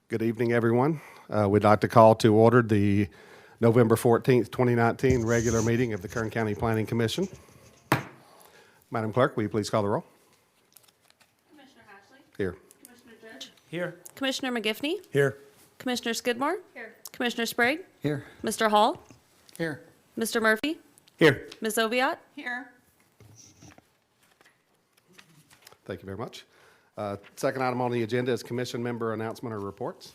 Good evening, everyone. We'd like to call to order the November 14th, 2019 regular meeting of the Kern County Planning Commission. Madam Clerk, will you please call the roll? Commissioner Ashley? Here. Commissioner Judge? Here. Commissioner McGiffney? Here. Commissioner Skidmore? Here. Commissioner Sprague? Here. Mr. Hall? Here. Mr. Murphy? Here. Ms. Oviatt? Here. Thank you very much. Second item on the agenda is commission member announcement or reports.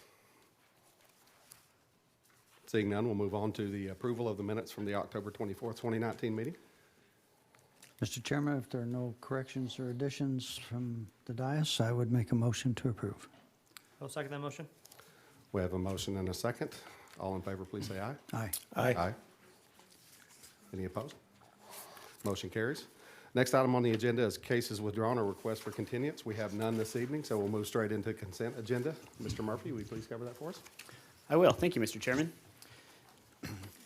Seeing none, we'll move on to the approval of the minutes from the October 24th, 2019 meeting. Mr. Chairman, if there are no corrections or additions from the dais, I would make a motion to approve. I'll second that motion. We have a motion and a second. All in favor, please say aye. Aye. Aye. Any opposed? Motion carries. Next item on the agenda is cases withdrawn or requests for continuance. We have none this evening, so we'll move straight into consent agenda. Mr. Murphy, will you please cover that for us? I will. Thank you, Mr. Chairman.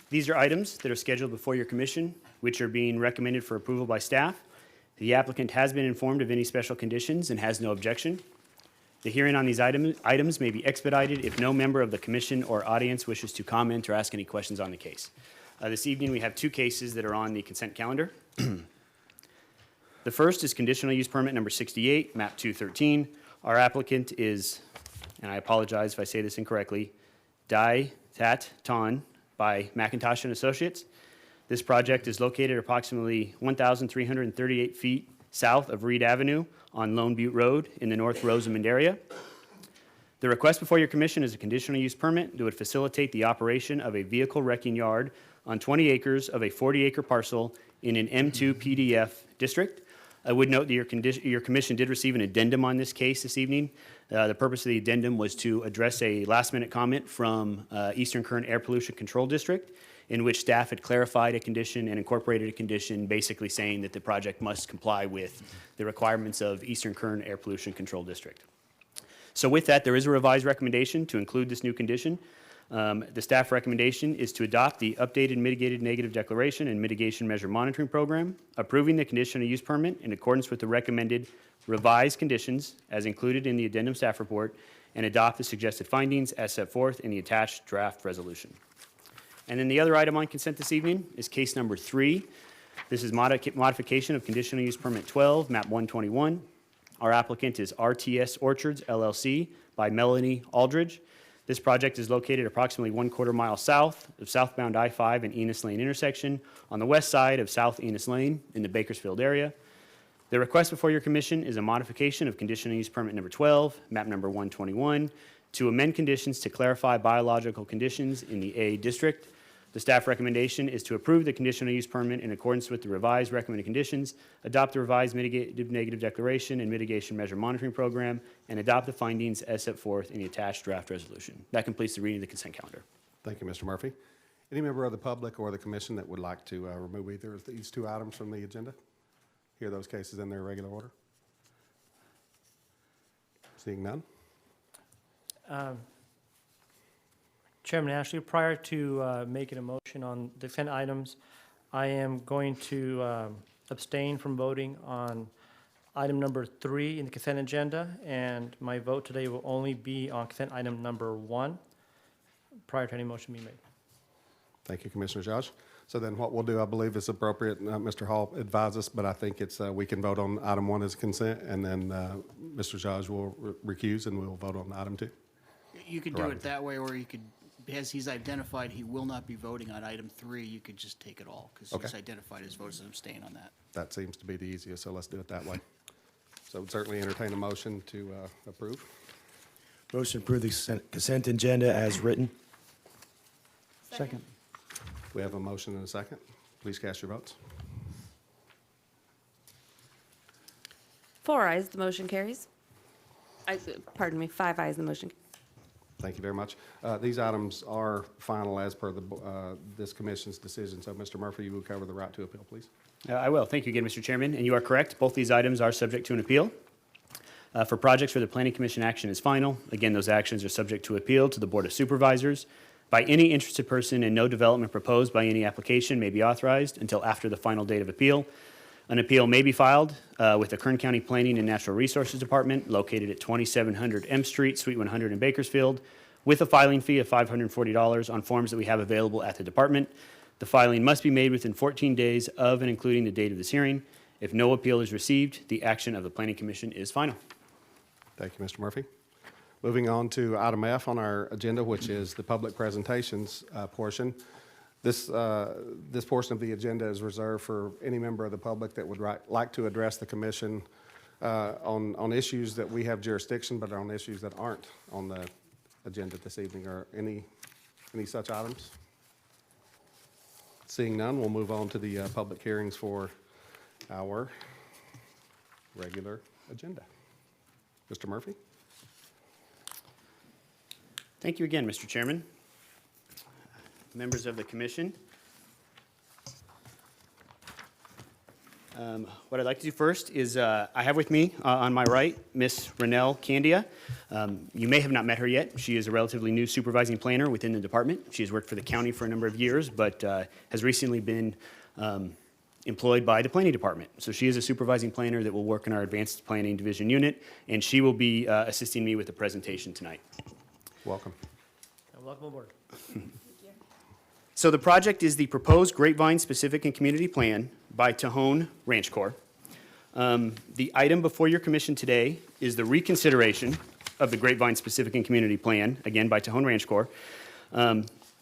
These are items that are scheduled before your commission, which are being recommended for approval by staff. The applicant has been informed of any special conditions and has no objection. The hearing on these items may be expedited if no member of the commission or audience wishes to comment or ask any questions on the case. This evening, we have two cases that are on the consent calendar. The first is conditional use permit number 68, map 213. Our applicant is, and I apologize if I say this incorrectly, TEJON by McIntosh and Associates. This project is located approximately 1,338 feet south of Reed Avenue on Lone Butte Road in the North Rosamond area. The request before your commission is a conditional use permit that would facilitate the operation of a vehicle wrecking yard on 20 acres of a 40-acre parcel in an M2 PDF district. I would note that your commission did receive an addendum on this case this evening. The purpose of the addendum was to address a last-minute comment from Eastern Kern Air Pollution Control District, in which staff had clarified a condition and incorporated a condition basically saying that the project must comply with the requirements of Eastern Kern Air Pollution Control District. So with that, there is a revised recommendation to include this new condition. The staff recommendation is to adopt the updated mitigated negative declaration and mitigation measure monitoring program, approving the conditional use permit in accordance with the recommended revised conditions as included in the addendum staff report, and adopt the suggested findings as set forth in the attached draft resolution. And then the other item on consent this evening is case number 3. This is modification of conditional use permit 12, map 121. Our applicant is RTS Orchards, LLC, by Melanie Aldridge. This project is located approximately 1/4 mile south of southbound I-5 and Enos Lane intersection on the west side of South Enos Lane in the Bakersfield area. The request before your commission is a modification of conditional use permit number 12, map number 121, to amend conditions to clarify biological conditions in the A district. The staff recommendation is to approve the conditional use permit in accordance with the revised recommended conditions, adopt the revised mitigated negative declaration and mitigation measure monitoring program, and adopt the findings as set forth in the attached draft resolution. That completes the reading of the consent calendar. Thank you, Mr. Murphy. Any member of the public or the commission that would like to remove either of these two items from the agenda? Hear those cases in their regular order? Seeing none? Chairman Ashley, prior to making a motion on the consent items, I am going to abstain from voting on item number 3 in the consent agenda, and my vote today will only be on consent item number 1 prior to any motion being made. Thank you, Commissioner Josh. So then what we'll do, I believe is appropriate, Mr. Hall advised us, but I think it's we can vote on item 1 as consent, and then Mr. Josh will recuse and we'll vote on item 2. You could do it that way, or you could, as he's identified, he will not be voting on item 3, you could just take it all, because he's identified his vote as abstain on that. That seems to be the easiest, so let's do it that way. So we'd certainly entertain a motion to approve. Motion to approve the consent agenda as written. Second. We have a motion and a second. Please cast your votes. 4 ayes, the motion carries. Pardon me, 5 ayes, the motion. Thank you very much. These items are final as per this commission's decision. So Mr. Murphy, you will cover the right to appeal, please. I will. Thank you again, Mr. Chairman. And you are correct. Both these items are subject to an appeal. For projects where the Planning Commission action is final, again, those actions are subject to appeal to the Board of Supervisors by any interested person, and no development proposed by any application may be authorized until after the final date of appeal. An appeal may be filed with the Kern County Planning and Natural Resources Department located at 2700 M Street, Suite 100 in Bakersfield, with a filing fee of $540 on forms that we have available at the department. The filing must be made within 14 days of and including the date of this hearing. If no appeal is received, the action of the Planning Commission is final. Thank you, Mr. Murphy. Moving on to item F on our agenda, which is the public presentations portion. This portion of the agenda is reserved for any member of the public that would like to address the commission on issues that we have jurisdiction, but on issues that aren't on the agenda this evening. Or any such items? Seeing none, we'll move on to the public hearings for our regular agenda. Mr. Murphy? Thank you again, Mr. Chairman. Members of the commission. What I'd like to do first is I have with me on my right Miss Renelle Candia. You may have not met her yet. She is a relatively new supervising planner within the department. She has worked for the county for a number of years, but has recently been employed by the planning department. So she is a supervising planner that will work in our advanced planning division unit, and she will be assisting me with the presentation tonight. Welcome. Welcome aboard. So the project is the proposed Grapevine Specific and Community Plan by TEJON Ranch Corps. The item before your commission today is the reconsideration of the Grapevine Specific and Community Plan, again by TEJON Ranch Corps.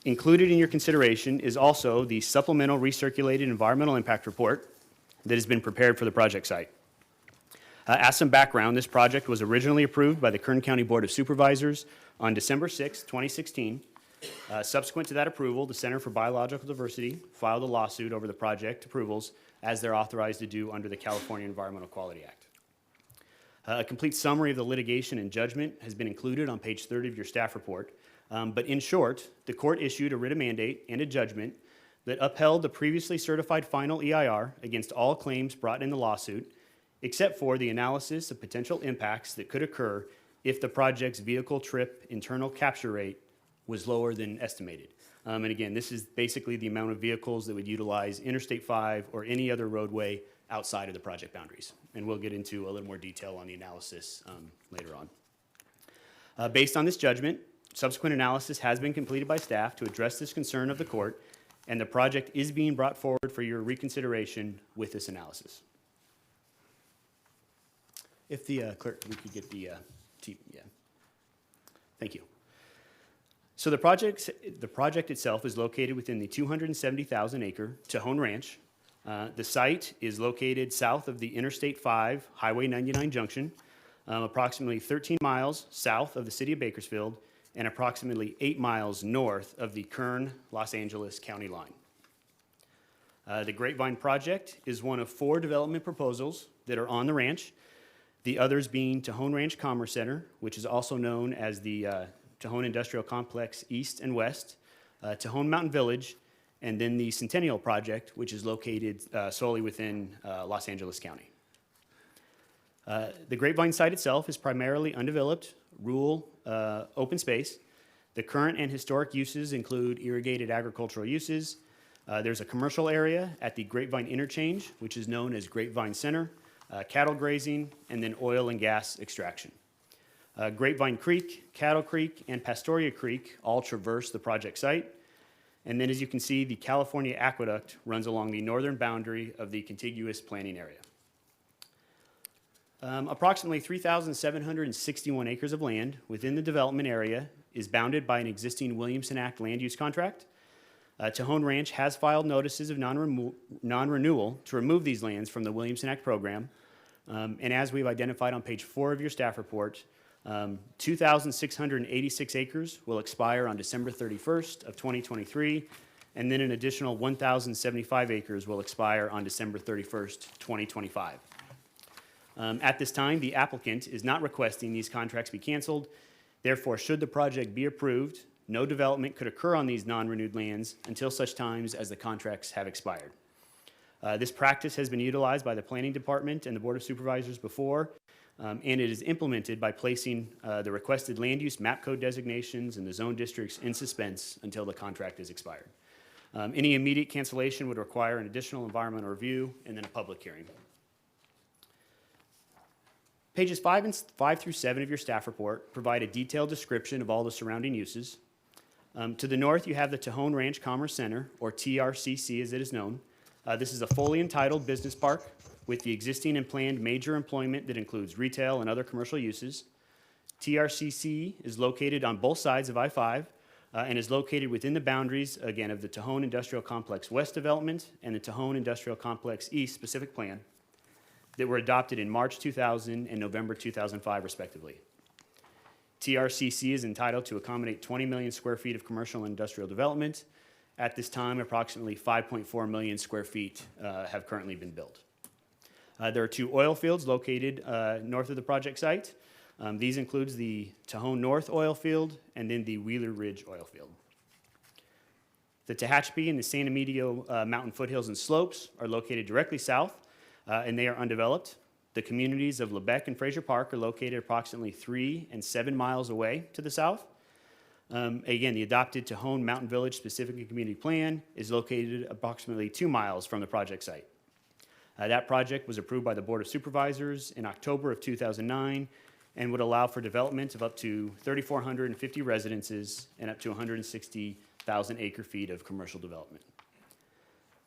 Included in your consideration is also the supplemental recirculated environmental impact report that has been prepared for the project site. As some background, this project was originally approved by the Kern County Board of Supervisors on December 6, 2016. Subsequent to that approval, the Center for Biological Diversity filed a lawsuit over the project approvals as they're authorized to do under the California Environmental Quality Act. A complete summary of the litigation and judgment has been included on page 30 of your staff report. But in short, the court issued a writ of mandate and a judgment that upheld the previously certified final EIR against all claims brought in the lawsuit, except for the analysis of potential impacts that could occur if the project's vehicle trip internal capture rate was lower than estimated. And again, this is basically the amount of vehicles that would utilize Interstate 5 or any other roadway outside of the project boundaries. And we'll get into a little more detail on the analysis later on. Based on this judgment, subsequent analysis has been completed by staff to address this concern of the court, and the project is being brought forward for your reconsideration with this analysis. If the clerk, we could get the team, yeah. Thank you. So the project itself is located within the 270,000-acre TEJON Ranch. The site is located south of the Interstate 5 Highway 99 junction, approximately 13 miles south of the city of Bakersfield, and approximately 8 miles north of the Kern, Los Angeles county line. The Grapevine project is one of 4 development proposals that are on the ranch, the others being TEJON Ranch Commerce Center, which is also known as the TEJON Industrial Complex East and West, TEJON Mountain Village, and then the Centennial Project, which is located solely within Los Angeles County. The Grapevine site itself is primarily undeveloped, rural, open space. The current and historic uses include irrigated agricultural uses. There's a commercial area at the Grapevine Interchange, which is known as Grapevine Center, cattle grazing, and then oil and gas extraction. Grapevine Creek, Cattle Creek, and Pastoria Creek all traverse the project site. And then as you can see, the California Aqueduct runs along the northern boundary of the contiguous planning area. Approximately 3,761 acres of land within the development area is bounded by an existing Williamson Act land use contract. TEJON Ranch has filed notices of non-renewal to remove these lands from the Williamson Act program. And as we've identified on page 4 of your staff report, 2,686 acres will expire on December 31st of 2023, and then an additional 1,075 acres will expire on December 31st, 2025. At this time, the applicant is not requesting these contracts be canceled. Therefore, should the project be approved, no development could occur on these non-renewed lands until such times as the contracts have expired. This practice has been utilized by the Planning Department and the Board of Supervisors before, and it is implemented by placing the requested land use map code designations and the zone districts in suspense until the contract is expired. Any immediate cancellation would require an additional environmental review and then a public hearing. Pages 5 through 7 of your staff report provide a detailed description of all the surrounding uses. To the north, you have the TEJON Ranch Commerce Center, or TRCC as it is known. This is a fully entitled business park with the existing and planned major employment that includes retail and other commercial uses. TRCC is located on both sides of I-5 and is located within the boundaries, again, of the TEJON Industrial Complex West Development and the TEJON Industrial Complex East Specific Plan that were adopted in March 2000 and November 2005, respectively. TRCC is entitled to accommodate 20 million square feet of commercial and industrial development. At this time, approximately 5.4 million square feet have currently been built. There are 2 oil fields located north of the project site. These includes the TEJON North oil field and then the Wheeler Ridge oil field. The Tehachapi and the San Emilio mountain foothills and slopes are located directly south, and they are undeveloped. The communities of Lebec and Fraser Park are located approximately 3 and 7 miles away to the south. Again, the adopted TEJON Mountain Village Specific and Community Plan is located approximately 2 miles from the project site. That project was approved by the Board of Supervisors in October of 2009 and would allow for development of up to 3,450 residences and up to 160,000 acre feet of commercial development.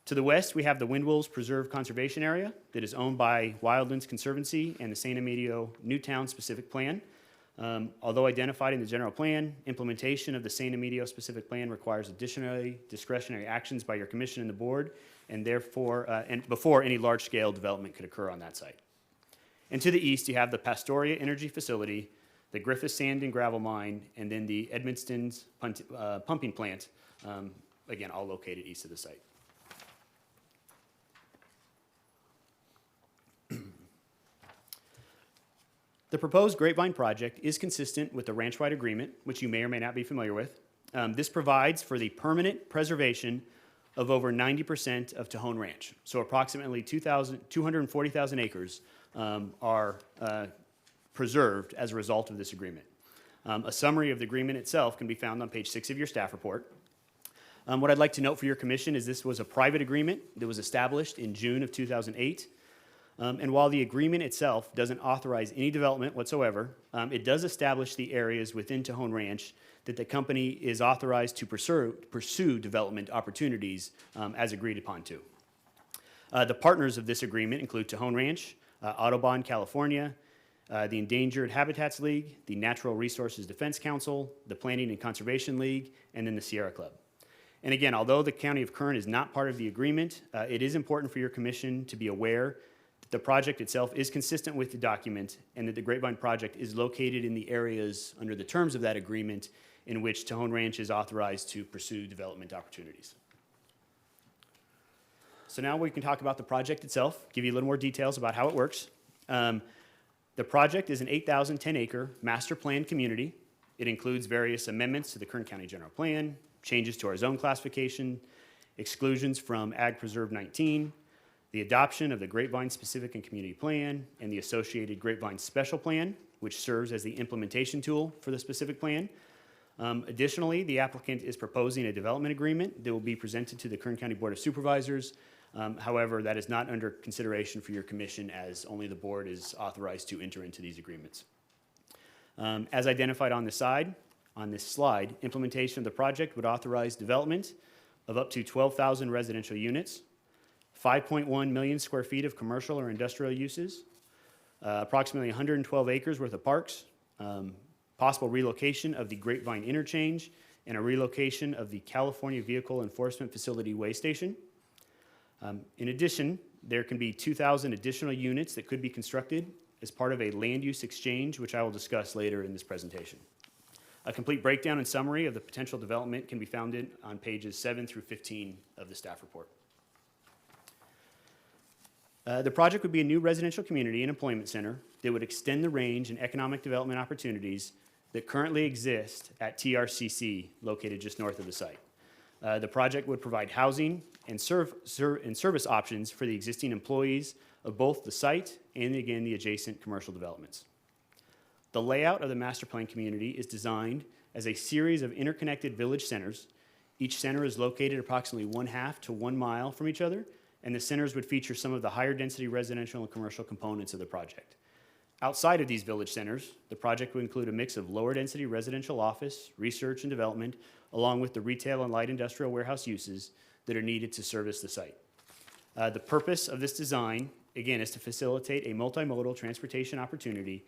To the west, we have the Windwills Preserve Conservation Area that is owned by Wildlands Conservancy and the San Emilio Newtown Specific Plan. Although identified in the general plan, implementation of the San Emilio Specific Plan requires additionally discretionary actions by your commission and the board, and therefore, and before any large-scale development could occur on that site. And to the east, you have the Pastoria Energy Facility, the Griffith Sand and Gravel Mine, and then the Edmonston's pumping plant, again, all located east of the site. The proposed Grapevine project is consistent with the ranch-wide agreement, which you may or may not be familiar with. This provides for the permanent preservation of over 90% of TEJON Ranch. So approximately 240,000 acres are preserved as a result of this agreement. A summary of the agreement itself can be found on page 6 of your staff report. What I'd like to note for your commission is this was a private agreement that was established in June of 2008. And while the agreement itself doesn't authorize any development whatsoever, it does establish the areas within TEJON Ranch that the company is authorized to pursue development opportunities as agreed upon to. The partners of this agreement include TEJON Ranch, Audubon, California, the Endangered Habitats League, the Natural Resources Defense Council, the Planning and Conservation League, and then the Sierra Club. And again, although the County of Kern is not part of the agreement, it is important for your commission to be aware the project itself is consistent with the document and that the Grapevine project is located in the areas under the terms of that agreement in which TEJON Ranch is authorized to pursue development opportunities. So now we can talk about the project itself, give you a little more details about how it works. The project is an 8,010 acre master planned community. It includes various amendments to the Kern County General Plan, changes to our zone classification, exclusions from Ag Preserve 19, the adoption of the Grapevine Specific and Community Plan, and the associated Grapevine Special Plan, which serves as the implementation tool for the specific plan. Additionally, the applicant is proposing a development agreement that will be presented to the Kern County Board of Supervisors. However, that is not under consideration for your commission as only the board is authorized to enter into these agreements. As identified on this slide, implementation of the project would authorize development of up to 12,000 residential units, 5.1 million square feet of commercial or industrial uses, approximately 112 acres worth of parks, possible relocation of the Grapevine interchange, and a relocation of the California Vehicle Enforcement Facility weigh station. In addition, there can be 2,000 additional units that could be constructed as part of a land use exchange, which I will discuss later in this presentation. A complete breakdown and summary of the potential development can be found on pages 7 through 15 of the staff report. The project would be a new residential community and employment center that would extend the range and economic development opportunities that currently exist at TRCC, located just north of the site. The project would provide housing and service options for the existing employees of both the site and, again, the adjacent commercial developments. The layout of the master plan community is designed as a series of interconnected village centers Each center is located approximately 1/2 to 1 mile from each other, and the centers would feature some of the higher density residential and commercial components of the project. Outside of these village centers, the project would include a mix of lower density residential office, research and development, along with the retail and light industrial warehouse uses that are needed to service the site. The purpose of this design, again, is to facilitate a multimodal transportation opportunity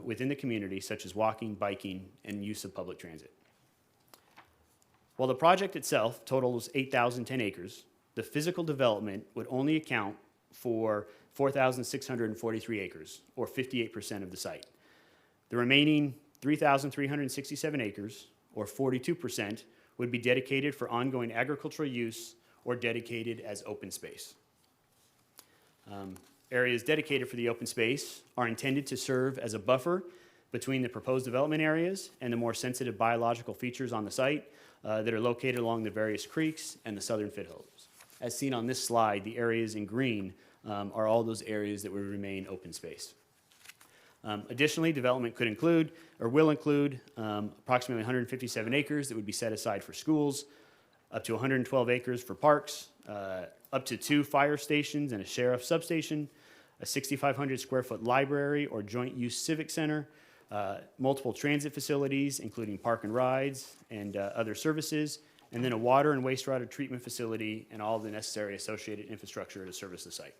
within the community, such as walking, biking, and use of public transit. While the project itself totals 8,010 acres, the physical development would only account for 4,643 acres, or 58% of the site. The remaining 3,367 acres, or 42%, would be dedicated for ongoing agricultural use or dedicated as open space. Areas dedicated for the open space are intended to serve as a buffer between the proposed development areas and the more sensitive biological features on the site that are located along the various creeks and the southern foothills. As seen on this slide, the areas in green are all those areas that would remain open space. Additionally, development could include, or will include, approximately 157 acres that would be set aside for schools, up to 112 acres for parks, up to 2 fire stations and a sheriff's substation, a 6,500 square foot library or joint use civic center, multiple transit facilities, including park and rides and other services, and then a water and wastewater treatment facility and all the necessary associated infrastructure to service the site.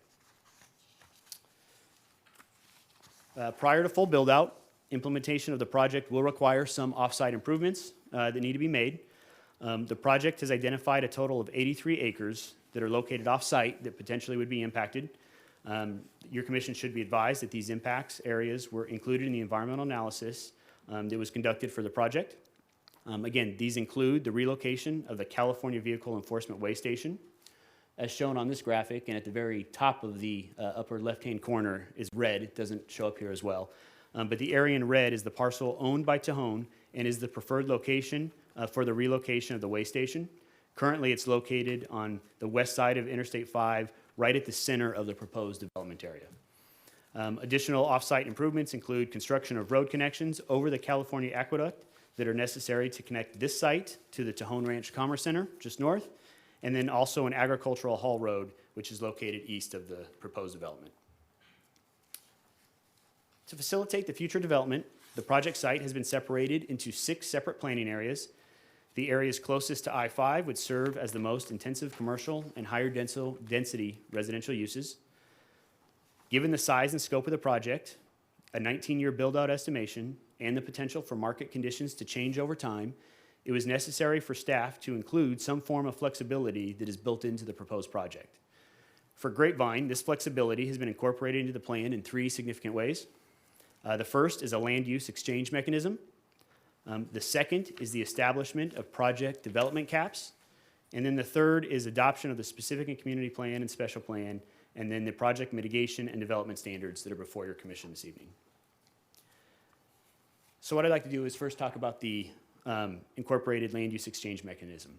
Prior to full build-out, implementation of the project will require some off-site improvements that need to be made. The project has identified a total of 83 acres that are located off-site that potentially would be impacted. Your commission should be advised that these impacts areas were included in the environmental analysis that was conducted for the project. Again, these include the relocation of the California Vehicle Enforcement Way Station, as shown on this graphic, and at the very top of the upper left-hand corner is red. It doesn't show up here as well. But the area in red is the parcel owned by TEJON and is the preferred location for the relocation of the way station. Currently, it's located on the west side of Interstate 5, right at the center of the proposed development area. Additional off-site improvements include construction of road connections over the California Aqueduct that are necessary to connect this site to the TEJON Ranch Commerce Center, just north, and then also an agricultural haul road, which is located east of the proposed development. To facilitate the future development, the project site has been separated into 6 separate planning areas. The areas closest to I-5 would serve as the most intensive commercial and higher density residential uses. Given the size and scope of the project, a 19-year build-out estimation, and the potential for market conditions to change over time, it was necessary for staff to include some form of flexibility that is built into the proposed project. For Grapevine, this flexibility has been incorporated into the plan in 3 significant ways. The first is a land use exchange mechanism. The second is the establishment of project development caps. And then the third is adoption of the specific and community plan and special plan, and then the project mitigation and development standards that are before your commission this evening. So what I'd like to do is first talk about the incorporated land use exchange mechanism.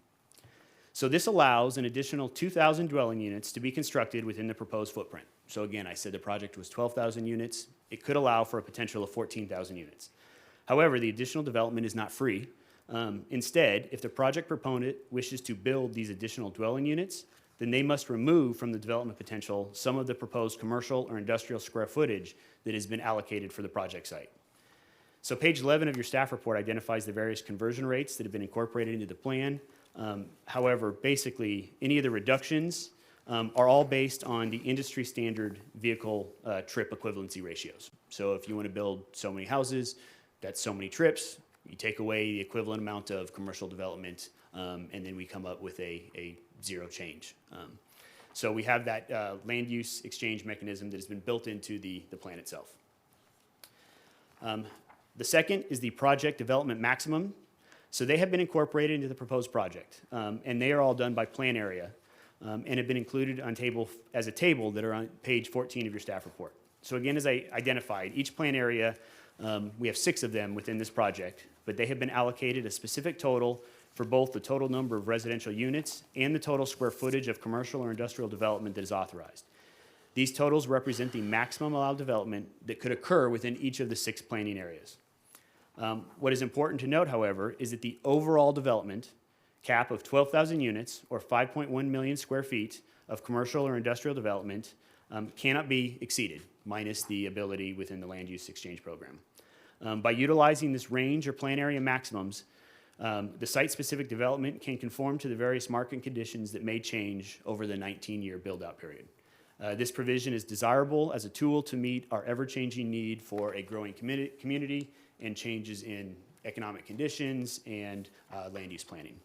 So this allows an additional 2,000 dwelling units to be constructed within the proposed footprint. So again, I said the project was 12,000 units. It could allow for a potential of 14,000 units. However, the additional development is not free. Instead, if the project proponent wishes to build these additional dwelling units, then they must remove from the development potential some of the proposed commercial or industrial square footage that has been allocated for the project site. So page 11 of your staff report identifies the various conversion rates that have been incorporated into the plan. However, basically, any of the reductions are all based on the industry standard vehicle trip equivalency ratios. So if you want to build so many houses, that's so many trips. You take away the equivalent amount of commercial development, and then we come up with a zero change. So we have that land use exchange mechanism that has been built into the plan itself. The second is the project development maximum. So they have been incorporated into the proposed project, and they are all done by plan area, and have been included on as a table that are on page 14 of your staff report. So again, as I identified, each plan area, we have 6 of them within this project, but they have been allocated a specific total for both the total number of residential units and the total square footage of commercial or industrial development that is authorized. These totals represent the maximum allowed development that could occur within each of the 6 planning areas. What is important to note, however, is that the overall development cap of 12,000 units or 5.1 million square feet of commercial or industrial development cannot be exceeded, minus the ability within the land use exchange program. By utilizing this range or plan area maximums, the site-specific development can conform to the various market conditions that may change over the 19-year build-out period. This provision is desirable as a tool to meet our ever-changing need for a growing community and changes in economic conditions and land use planning.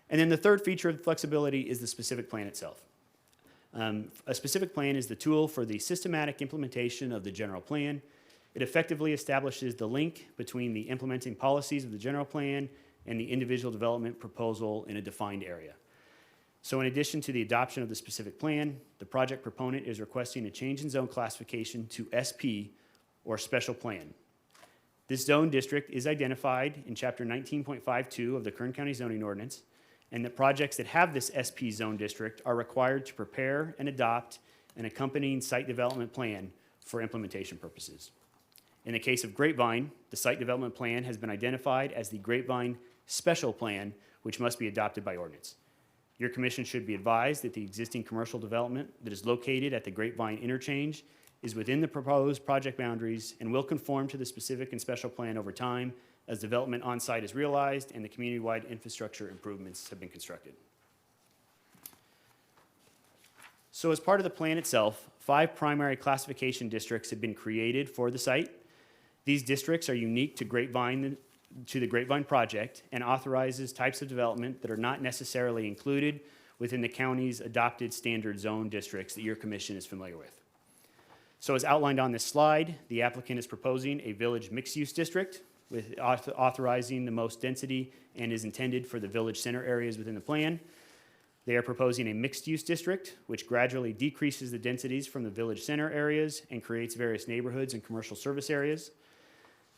And then the third feature of flexibility is the specific plan itself. A specific plan is the tool for the systematic implementation of the general plan. It effectively establishes the link between the implementing policies of the general plan and the individual development proposal in a defined area. So in addition to the adoption of the specific plan, the project proponent is requesting a change in zone classification to SP, or special plan. This zone district is identified in Chapter 19.52 of the Kern County Zoning Ordinance, and the projects that have this SP zone district are required to prepare and adopt an accompanying site development plan for implementation purposes. In the case of Grapevine, the site development plan has been identified as the Grapevine Special Plan, which must be adopted by ordinance. Your commission should be advised that the existing commercial development that is located at the Grapevine interchange is within the proposed project boundaries and will conform to the specific and special plan over time as development on site is realized and the community-wide infrastructure improvements have been constructed. So as part of the plan itself, 5 primary classification districts have been created for the site. These districts are unique to the Grapevine project and authorizes types of development that are not necessarily included within the county's adopted standard zone districts that your commission is familiar with. So as outlined on this slide, the applicant is proposing a village mixed-use district with authorizing the most density and is intended for the village center areas within the plan. They are proposing a mixed-use district, which gradually decreases the densities from the village center areas and creates various neighborhoods and commercial service areas.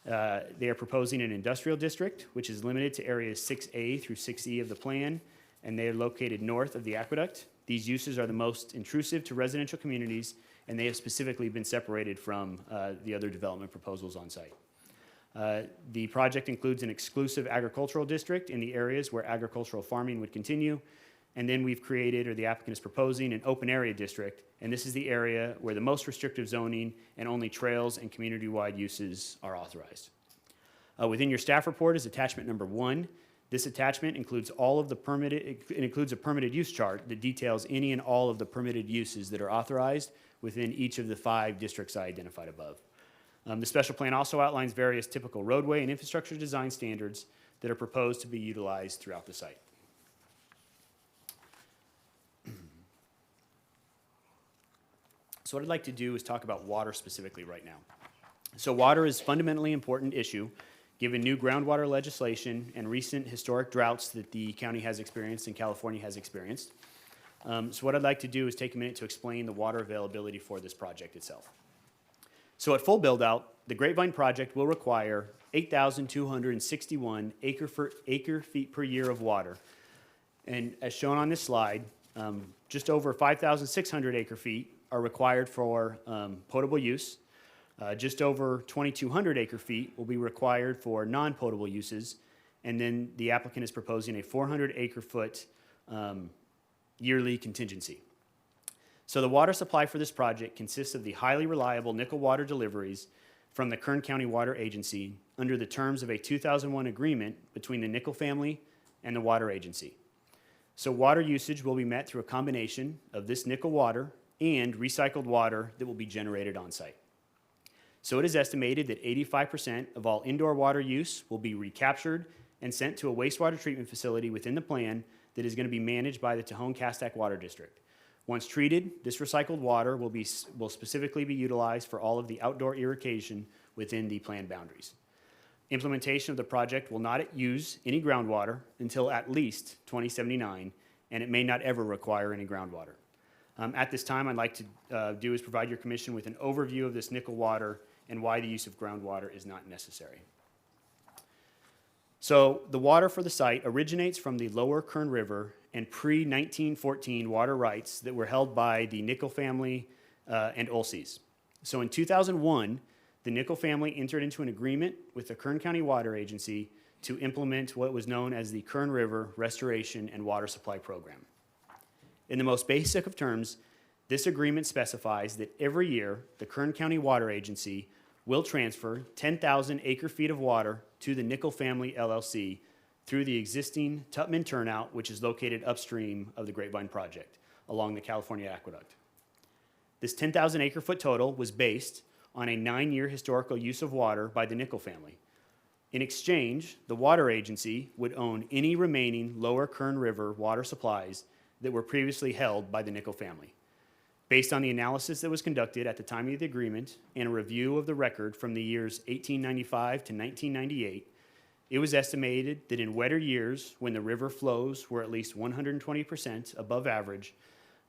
They are proposing an industrial district, which is limited to areas 6A through 6E of the plan, and they are located north of the aqueduct. These uses are the most intrusive to residential communities, and they have specifically been separated from the other development proposals on site. The project includes an exclusive agricultural district in the areas where agricultural farming would continue. And then we've created, or the applicant is proposing, an open area district. And this is the area where the most restrictive zoning and only trails and community-wide uses are authorized. Within your staff report is attachment number 1. This attachment includes it includes a permitted use chart that details any and all of the permitted uses that are authorized within each of the 5 districts I identified above. The special plan also outlines various typical roadway and infrastructure design standards that are proposed to be utilized throughout the site. So what I'd like to do is talk about water specifically right now. So water is a fundamentally important issue given new groundwater legislation and recent historic droughts that the county has experienced and California has experienced. So what I'd like to do is take a minute to explain the water availability for this project itself. So at full build-out, the Grapevine project will require 8,261 acre-feet per year of water. And as shown on this slide, just over 5,600 acre-feet are required for potable use. Just over 2,200 acre-feet will be required for non-potable uses. And then the applicant is proposing a 400 acre-foot yearly contingency. So the water supply for this project consists of the highly reliable nickel water deliveries from the Kern County Water Agency under the terms of a 2001 agreement between the Nickel family and the Water Agency. So water usage will be met through a combination of this nickel water and recycled water that will be generated on site. So it is estimated that 85% of all indoor water use will be recaptured and sent to a wastewater treatment facility within the plan that is going to be managed by the Tejon-Castac Water District. Once treated, this recycled water will specifically be utilized for all of the outdoor irrigation within the plan boundaries. Implementation of the project will not use any groundwater until at least 2079, and it may not ever require any groundwater. At this time, I'd like to do is provide your commission with an overview of this nickel water and why the use of groundwater is not necessary. So the water for the site originates from the lower Kern River and pre-1914 water rights that were held by the Nickel family and Olseys. So in 2001, the Nickel family entered into an agreement with the Kern County Water Agency to implement what was known as the Kern River Restoration and Water Supply Program. In the most basic of terms, this agreement specifies that every year, the Kern County Water Agency will transfer 10,000 acre-feet of water to the Nickel Family LLC through the existing Tutman turnout, which is located upstream of the Grapevine project along the California Aqueduct. This 10,000 acre-foot total was based on a 9-year historical use of water by the Nickel family. In exchange, the water agency would own any remaining lower Kern River water supplies that were previously held by the Nickel family. Based on the analysis that was conducted at the time of the agreement and a review of the record from the years 1895 to 1998, it was estimated that in wetter years, when the river flows were at least 120% above average,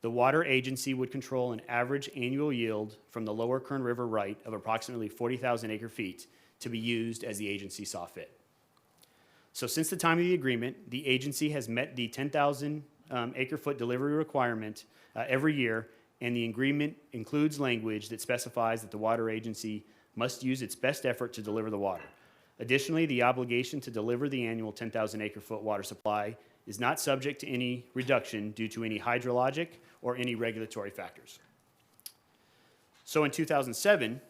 the water agency would control an average annual yield from the lower Kern River right of approximately 40,000 acre-feet to be used as the agency saw fit. So since the time of the agreement, the agency has met the 10,000 acre-foot delivery requirement every year, and the agreement includes language that specifies that the water agency must use its best effort to deliver the water. Additionally, the obligation to deliver the annual 10,000 acre-foot water supply is not subject to any reduction due to any hydrologic or any regulatory factors. So in 2007,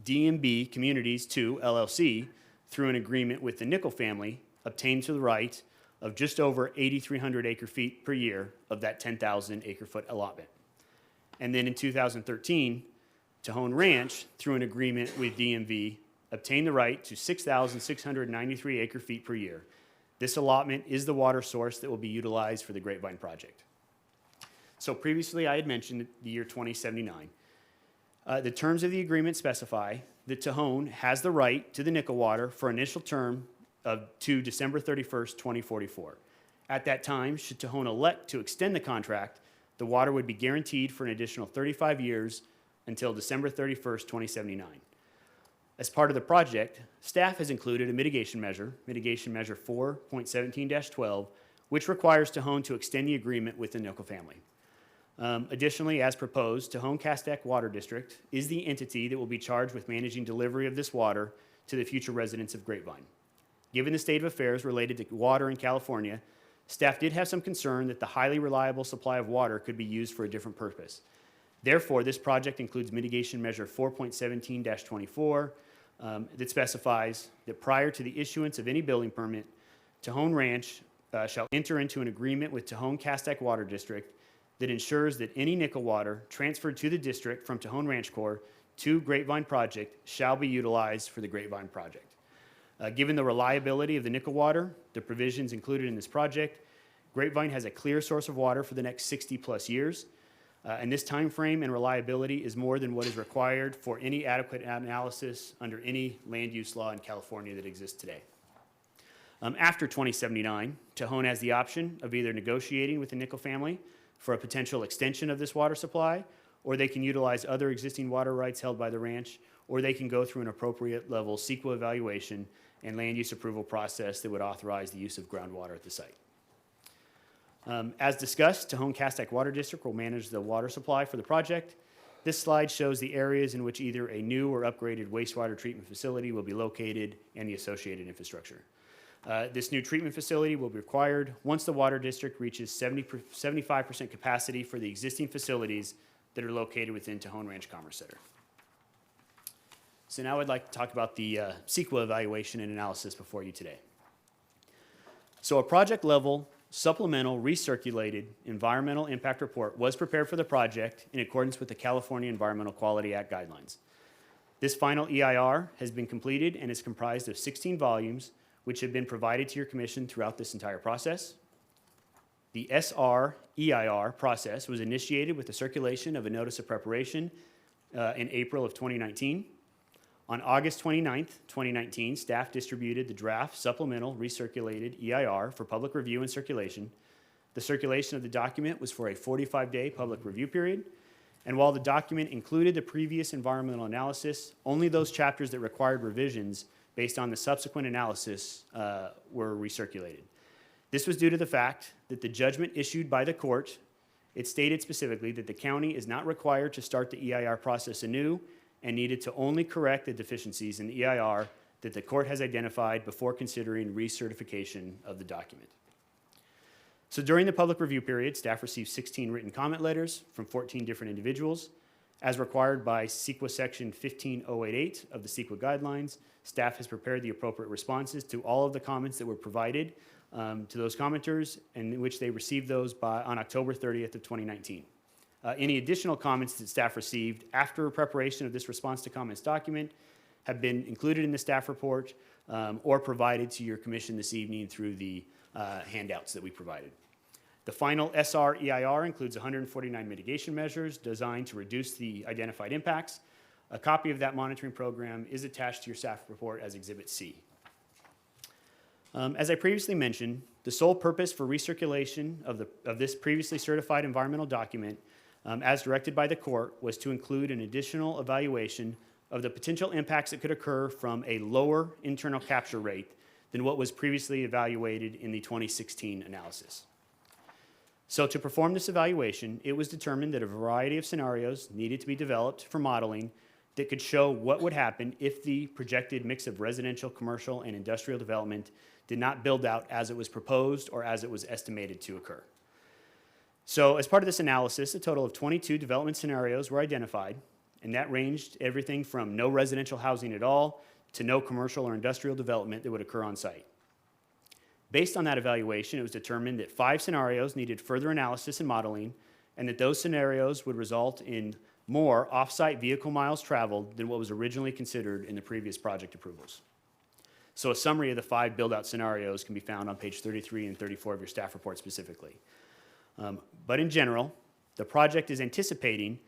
DMB Communities 2 LLC, through an agreement with the Nickel family, obtained to the right of just over 8,300 acre-feet per year of that 10,000 acre-foot allotment. And then in 2013, TEJON Ranch, through an agreement with DMV, obtained the right to 6,693 acre-feet per year. This allotment is the water source that will be utilized for the Grapevine project. So previously, I had mentioned the year 2079. The terms of the agreement specify that TEJON has the right to the Nickel water for initial term to December 31st, 2044. At that time, should TEJON elect to extend the contract, the water would be guaranteed for an additional 35 years until December 31st, 2079. As part of the project, staff has included a mitigation measure 4.17-12, which requires TEJON to extend the agreement with the Nickel family. Additionally, as proposed, TEJON Castec Water District is the entity that will be charged with managing delivery of this water to the future residents of Grapevine. Given the state of affairs related to water in California, staff did have some concern that the highly reliable supply of water could be used for a different purpose. Therefore, this project includes mitigation measure 4.17-24 that specifies that prior to the issuance of any building permit, TEJON Ranch shall enter into an agreement with TEJON Castec Water District that ensures that any Nickel water transferred to the district from TEJON Ranch Corps to Grapevine project shall be utilized for the Grapevine project. Given the reliability of the Nickel water, the provisions included in this project, Grapevine has a clear source of water for the next 60+ years, and this time frame and reliability is more than what is required for any adequate analysis under any land use law in California that exists today. After 2079, TEJON has the option of either negotiating with the Nickel family for a potential extension of this water supply, or they can utilize other existing water rights held by the ranch, or they can go through an appropriate level CEQA evaluation and land use approval process that would authorize the use of groundwater at the site. As discussed, TEJON Castec Water District will manage the water supply for the project. This slide shows the areas in which either a new or upgraded wastewater treatment facility will be located and the associated infrastructure. This new treatment facility will be required once the water district reaches 75% capacity for the existing facilities that are located within TEJON Ranch Commerce Center. So now I'd like to talk about the CEQA evaluation and analysis before you today. So a project level supplemental recirculated environmental impact report was prepared for the project in accordance with the California Environmental Quality Act guidelines. This final EIR has been completed and is comprised of 16 volumes which have been provided to your commission throughout this entire process. The SR EIR process was initiated with the circulation of a notice of preparation in April of 2019. On August 29th, 2019, staff distributed the draft supplemental recirculated EIR for public review and circulation. The circulation of the document was for a 45-day public review period. And while the document included the previous environmental analysis, only those chapters that required revisions based on the subsequent analysis were recirculated. This was due to the fact that the judgment issued by the court, it stated specifically that the county is not required to start the EIR process anew and needed to only correct the deficiencies in the EIR that the court has identified before considering recertification of the document. So during the public review period, staff received 16 written comment letters from 14 different individuals. As required by CEQA Section 15088 of the CEQA guidelines, staff has prepared the appropriate responses to all of the comments that were provided to those commenters, and in which they received those on October 30th of 2019. Any additional comments that staff received after preparation of this response to comments document have been included in the staff report or provided to your commission this evening through the handouts that we provided. The final SR-EIR includes 149 mitigation measures designed to reduce the identified impacts. A copy of that monitoring program is attached to your staff report as Exhibit C. As I previously mentioned, the sole purpose for recirculation of this previously certified environmental document, as directed by the court, was to include an additional evaluation of the potential impacts that could occur from a lower internal capture rate than what was previously evaluated in the 2016 analysis. So to perform this evaluation, it was determined that a variety of scenarios needed to be developed for modeling that could show what would happen if the projected mix of residential, commercial, and industrial development did not build out as it was proposed or as it was estimated to occur. So as part of this analysis, a total of 22 development scenarios were identified, and that ranged everything from no residential housing at all to no commercial or industrial development that would occur on site. Based on that evaluation, it was determined that 5 scenarios needed further analysis and modeling, and that those scenarios would result in more off-site vehicle miles traveled than what was originally considered in the previous project approvals. So a summary of the 5 build-out scenarios can be found on page 33 and 34 of your staff report specifically. But in general, the project is anticipating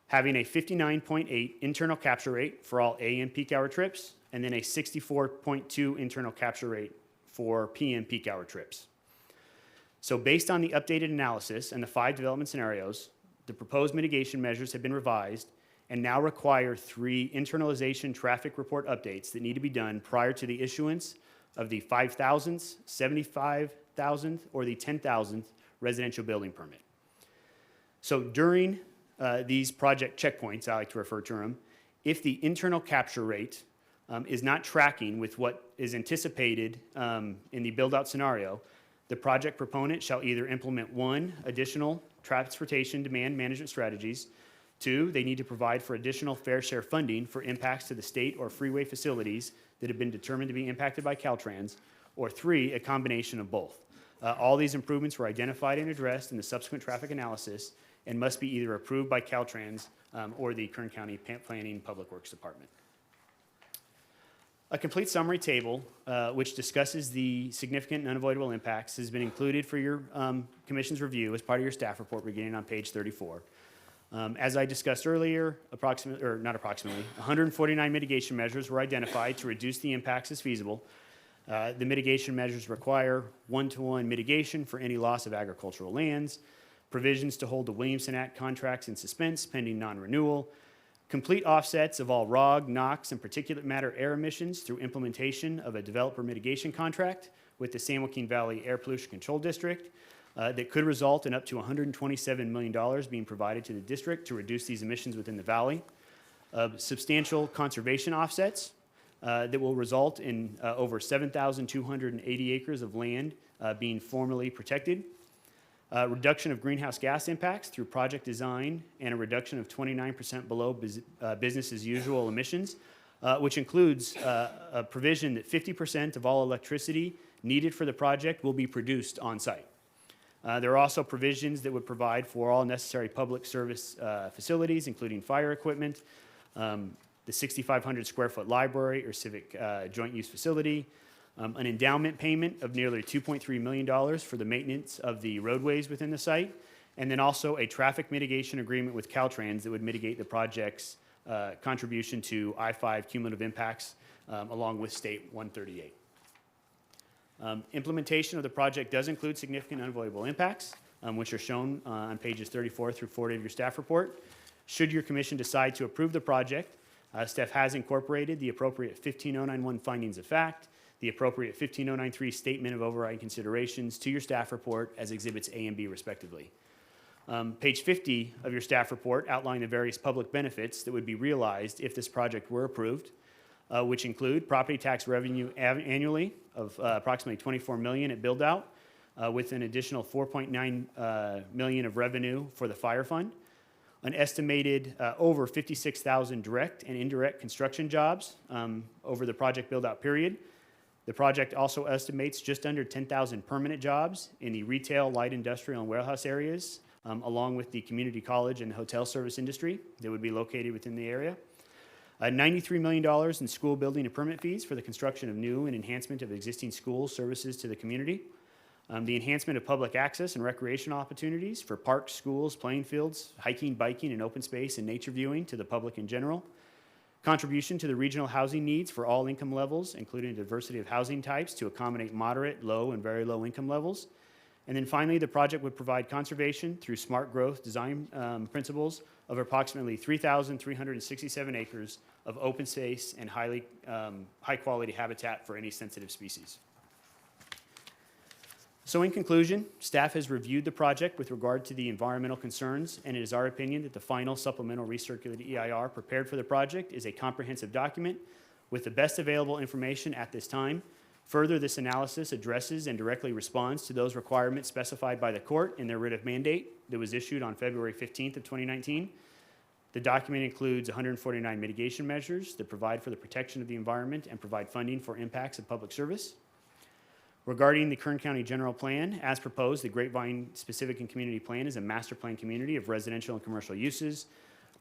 having a 59.8 internal capture rate for all AM peak hour trips, and then a 64.2 internal capture rate for PM peak hour trips. So based on the updated analysis and the 5 development scenarios, the proposed mitigation measures have been revised and now require 3 internalization traffic report updates that need to be done prior to the issuance of the 5,000th, 75,000th, or the 10,000th residential building permit. So during these project checkpoints, I like to refer to them, if the internal capture rate is not tracking with what is anticipated in the build-out scenario, the project proponent shall either implement 1, additional transportation demand management strategies; 2, they need to provide for additional fair share funding for impacts to the state or freeway facilities that have been determined to be impacted by Caltrans; or 3, a combination of both. All these improvements were identified and addressed in the subsequent traffic analysis and must be either approved by Caltrans or the Kern County Planning Public Works Department. A complete summary table, which discusses the significant and unavoidable impacts, has been included for your commission's review as part of your staff report beginning on page 34. As I discussed earlier, 149 mitigation measures were identified to reduce the impacts as feasible. The mitigation measures require 1-to-1 mitigation for any loss of agricultural lands, provisions to hold the Williamson Act contracts in suspense pending non-renewal, complete offsets of all ROG, NOx, and particulate matter air emissions through implementation of a developer mitigation contract with the San Joaquin Valley Air Pollution Control District that could result in up to $127 million being provided to the district to reduce these emissions within the valley. Substantial conservation offsets that will result in over 7,280 acres of land being formally protected. Reduction of greenhouse gas impacts through project design and a reduction of 29% below business as usual emissions, which includes a provision that 50% of all electricity needed for the project will be produced on site. There are also provisions that would provide for all necessary public service facilities, including fire equipment, the 6,500 square foot library or civic joint use facility, an endowment payment of nearly $2.3 million for the maintenance of the roadways within the site, and then also a traffic mitigation agreement with Caltrans that would mitigate the project's contribution to I-5 cumulative impacts along with State 138. Implementation of the project does include significant unavoidable impacts, which are shown on pages 34 through 40 of your staff report. Should your commission decide to approve the project, staff has incorporated the appropriate 15091 findings of fact, the appropriate 15093 statement of overriding considerations to your staff report as exhibits A and B respectively. Page 50 of your staff report outline the various public benefits that would be realized if this project were approved. which include property tax revenue annually of approximately $24 million at build-out, with an additional $4.9 million of revenue for the fire fund, an estimated over 56,000 direct and indirect construction jobs over the project build-out period. The project also estimates just under 10,000 permanent jobs in the retail, light industrial, and warehouse areas, along with the community college and hotel service industry that would be located within the area. $93 million in school building and permit fees for the construction of new and enhancement of existing school services to the community. The enhancement of public access and recreation opportunities for parks, schools, playing fields, hiking, biking, and open space and nature viewing to the public in general. Contribution to the regional housing needs for all income levels, including a diversity of housing types to accommodate moderate, low, and very low income levels. And then finally, the project would provide conservation through smart growth design principles of approximately 3,367 acres of open space and high-quality habitat for any sensitive species. So in conclusion, staff has reviewed the project with regard to the environmental concerns, and it is our opinion that the final supplemental recirculated EIR prepared for the project is a comprehensive document with the best available information at this time. Further, this analysis addresses and directly responds to those requirements specified by the court in their writ of mandate that was issued on February 15th of 2019. The document includes 149 mitigation measures that provide for the protection of the environment and provide funding for impacts of public service. Regarding the Kern County General Plan, as proposed, the Grapevine Specific and Community Plan is a master plan community of residential and commercial uses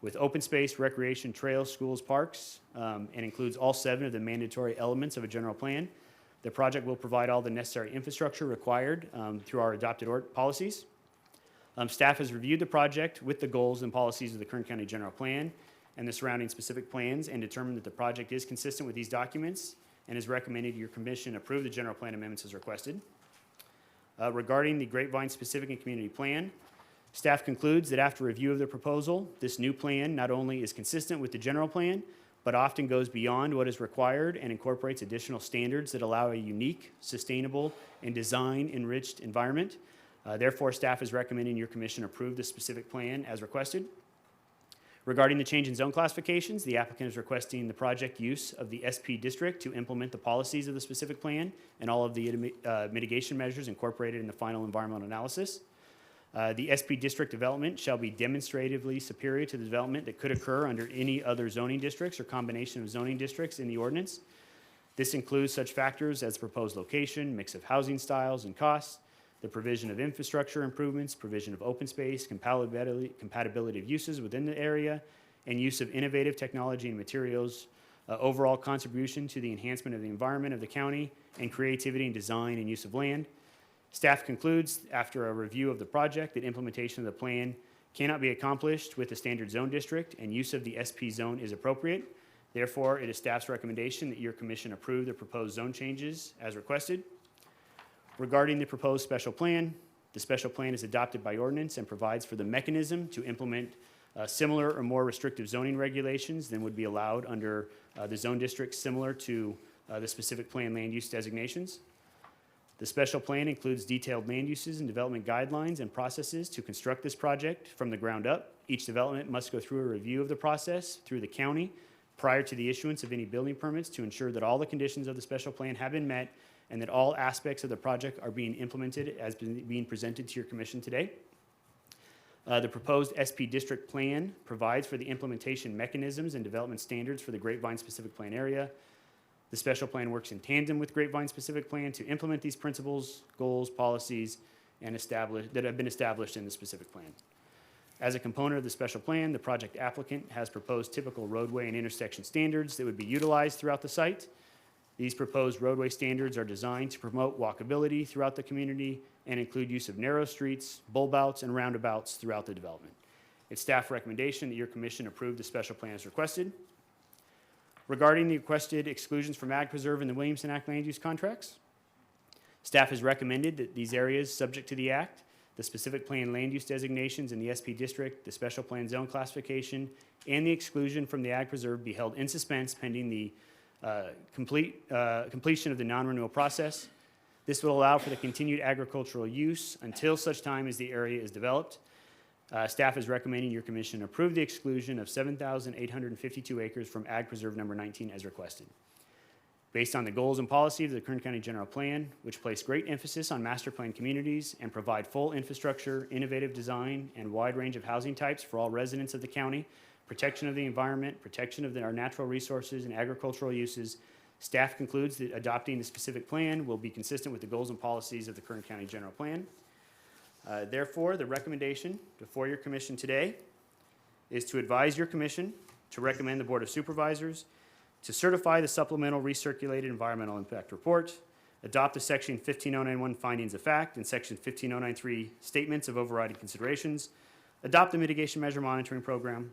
with open space, recreation, trails, schools, parks, and includes all 7 of the mandatory elements of a general plan. The project will provide all the necessary infrastructure required through our adopted policies. Staff has reviewed the project with the goals and policies of the Kern County General Plan and the surrounding specific plans and determined that the project is consistent with these documents and has recommended your commission approve the general plan amendments as requested. Regarding the Grapevine Specific and Community Plan, staff concludes that after review of the proposal, this new plan not only is consistent with the general plan, but often goes beyond what is required and incorporates additional standards that allow a unique, sustainable, and design-enriched environment. Therefore, staff is recommending your commission approve the specific plan as requested. Regarding the change in zone classifications, the applicant is requesting the project use of the SP district to implement the policies of the specific plan and all of the mitigation measures incorporated in the final environmental analysis. The SP district development shall be demonstratively superior to the development that could occur under any other zoning districts or combination of zoning districts in the ordinance. This includes such factors as proposed location, mix of housing styles and costs, the provision of infrastructure improvements, provision of open space, compatibility of uses within the area, and use of innovative technology and materials, overall contribution to the enhancement of the environment of the county, and creativity in design and use of land. Staff concludes, after a review of the project, that implementation of the plan cannot be accomplished with the standard zone district, and use of the SP zone is appropriate. Therefore, it is staff's recommendation that your commission approve the proposed zone changes as requested. Regarding the proposed special plan, the special plan is adopted by ordinance and provides for the mechanism to implement similar or more restrictive zoning regulations than would be allowed under the zone districts similar to the specific plan land use designations. The special plan includes detailed land uses and development guidelines and processes to construct this project from the ground up. Each development must go through a review of the process through the county prior to the issuance of any building permits to ensure that all the conditions of the special plan have been met and that all aspects of the project are being implemented as being presented to your commission today. The proposed SP district plan provides for the implementation mechanisms and development standards for the Grapevine specific plan area. The special plan works in tandem with Grapevine specific plan to implement these principles, goals, policies, and that have been established in the specific plan. As a component of the special plan, the project applicant has proposed typical roadway and intersection standards that would be utilized throughout the site. These proposed roadway standards are designed to promote walkability throughout the community and include use of narrow streets, bulb outs, and roundabouts throughout the development. It's staff recommendation that your commission approve the special plan as requested. Regarding the requested exclusions from Ag Preserve and the Williamson Act land use contracts, staff has recommended that these areas subject to the Act, the specific plan land use designations in the SP district, the special plan zone classification, and the exclusion from the Ag Preserve be held in suspense pending the completion of the non-renewal process. This will allow for the continued agricultural use until such time as the area is developed. Staff is recommending your commission approve the exclusion of 7,852 acres from Ag Preserve Number 19 as requested. Based on the goals and policy of the Kern County General Plan, which place great emphasis on master plan communities and provide full infrastructure, innovative design, and wide range of housing types for all residents of the county, protection of the environment, protection of our natural resources and agricultural uses, staff concludes that adopting the specific plan will be consistent with the goals and policies of the Kern County General Plan. Therefore, the recommendation before your commission today is to advise your commission to recommend the Board of Supervisors to certify the supplemental recirculated environmental impact report, adopt the section 15091 findings of fact and section 15093 statements of overriding considerations, adopt the mitigation measure monitoring program,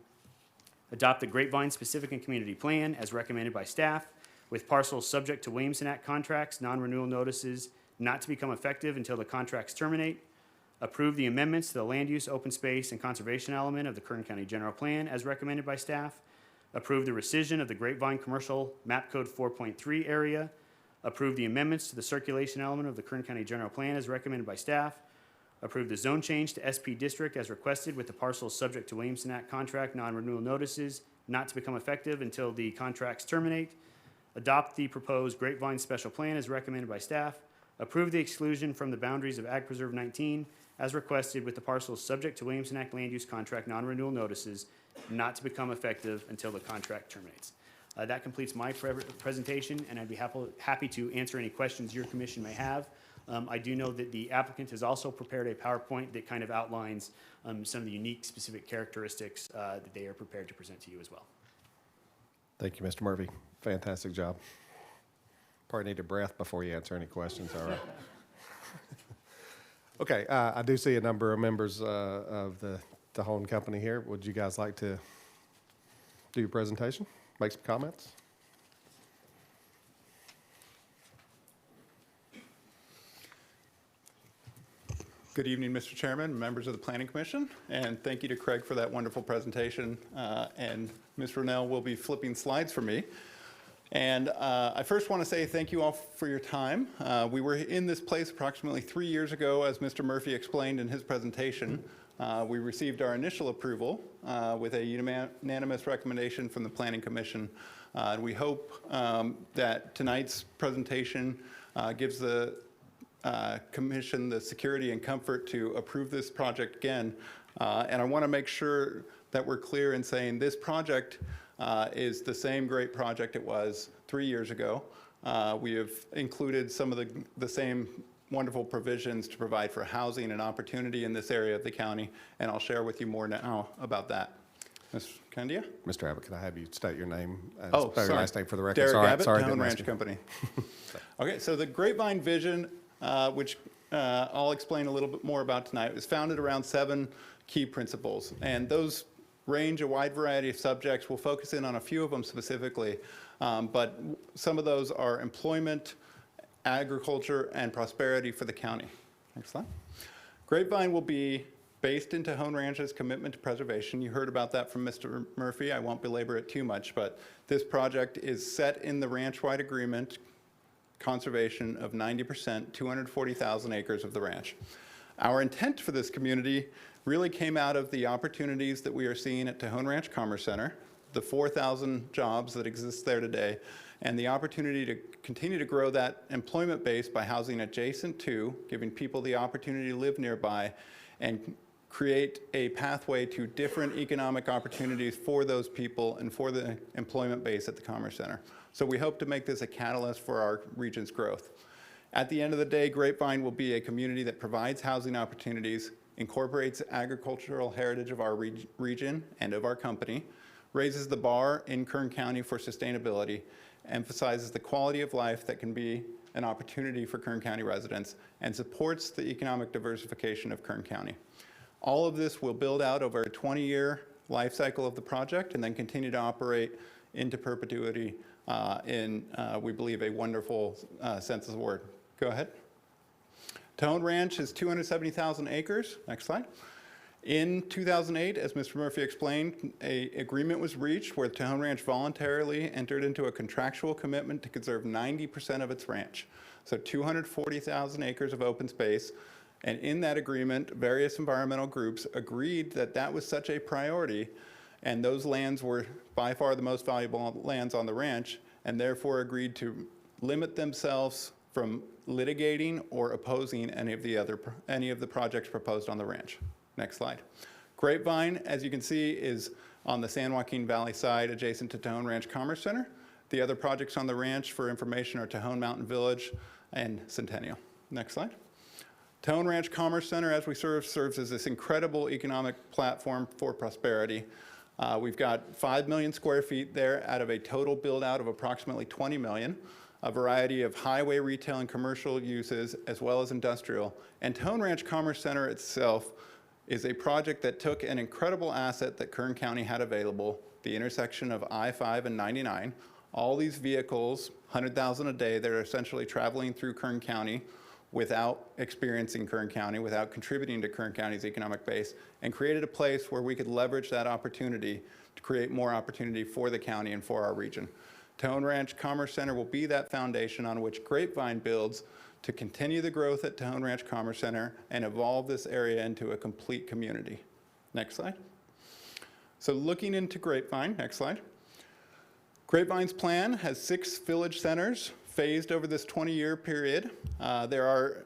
adopt the Grapevine specific and community plan as recommended by staff with parcels subject to Williamson Act contracts, non-renewal notices not to become effective until the contracts terminate, approve the amendments to the land use, open space, and conservation element of the Kern County General Plan as recommended by staff, approve the rescission of the Grapevine Commercial Map Code 4.3 area, approve the amendments to the circulation element of the Kern County General Plan as recommended by staff, approve the zone change to SP District as requested with the parcels subject to Williamson Act contract non-renewal notices not to become effective until the contracts terminate, adopt the proposed Grapevine Special Plan as recommended by staff, approve the exclusion from the boundaries of Ag Preserve 19 as requested with the parcels subject to Williamson Act land use contract non-renewal notices not to become effective until the contract terminates. That completes my presentation, and I'd be happy to answer any questions your commission may have. I do know that the applicant has also prepared a PowerPoint that kind of outlines some of the unique specific characteristics that they are prepared to present to you as well. Thank you, Mr. Murphy. Fantastic job. Probably need a breath before you answer any questions, all right? Okay, I do see a number of members of the TEJON company here. Would you guys like to do your presentation, make some comments? Good evening, Mr. Chairman, members of the Planning Commission, and thank you to Craig for that wonderful presentation. And Ms. Ronell will be flipping slides for me. And I first want to say thank you all for your time. We were in this place approximately 3 years ago, as Mr. Murphy explained in his presentation. We received our initial approval with a unanimous recommendation from the Planning Commission. And we hope that tonight's presentation gives the Commission the security and comfort to approve this project again. And I want to make sure that we're clear in saying this project is the same great project it was 3 years ago. We have included some of the same wonderful provisions to provide for housing and opportunity in this area of the county, and I'll share with you more now about that. Ms. Candia? Mr. Abbott, can I have you state your name and Oh, spell your sorry. last name for the record? Derek Sorry, Abbott, sorry, TEJON didn't ask Ranch you. Company. Okay, so the Grapevine vision, which I'll explain a little bit more about tonight, was founded around 7 key principles, and those range a wide variety of subjects. We'll focus in on a few of them specifically, but some of those are employment, agriculture, and prosperity for the county. Next slide. Grapevine will be based in TEJON Ranch's commitment to preservation. You heard about that from Mr. Murphy. I won't belabor it too much, but this project is set in the ranch-wide agreement conservation of 90%, 240,000 acres of the ranch. Our intent for this community really came out of the opportunities that we are seeing at TEJON Ranch Commerce Center, the 4,000 jobs that exist there today, and the opportunity to continue to grow that employment base by housing adjacent to, giving people the opportunity to live nearby, and create a pathway to different economic opportunities for those people and for the employment base at the Commerce Center. So we hope to make this a catalyst for our region's growth. At the end of the day, Grapevine will be a community that provides housing opportunities, incorporates agricultural heritage of our region and of our company, raises the bar in Kern County for sustainability, emphasizes the quality of life that can be an opportunity for Kern County residents, and supports the economic diversification of Kern County. All of this will build out over a 20-year life cycle of the project and then continue to operate into perpetuity in, we believe, a wonderful sense of the word. Go ahead. TEJON Ranch is 270,000 acres. Next slide. In 2008, as Mr. Murphy explained, an agreement was reached where TEJON Ranch voluntarily entered into a contractual commitment to conserve 90% of its ranch. So 240,000 acres of open space And in that agreement, various environmental groups agreed that that was such a priority, and those lands were by far the most valuable lands on the ranch, and therefore agreed to limit themselves from litigating or opposing any of the projects proposed on the ranch. Next slide. Grapevine, as you can see, is on the San Joaquin Valley side, adjacent to TEJON Ranch Commerce Center. The other projects on the ranch for information are TEJON Mountain Village and Centennial. Next slide. TEJON Ranch Commerce Center, as we serves as this incredible economic platform for prosperity. We've got 5 million square feet there out of a total build out of approximately 20 million, a variety of highway, retail, and commercial uses, as well as industrial. And TEJON Ranch Commerce Center itself is a project that took an incredible asset that Kern County had available, the intersection of I-5 and 99. All these vehicles, 100,000 a day, that are essentially traveling through Kern County without experiencing Kern County, without contributing to Kern County's economic base, and created a place where we could leverage that opportunity to create more opportunity for the county and for our region. TEJON Ranch Commerce Center will be that foundation on which Grapevine builds to continue the growth at TEJON Ranch Commerce Center and evolve this area into a complete community. Next slide. So looking into Grapevine, next slide. Grapevine's plan has 6 village centers phased over this 20-year period. There are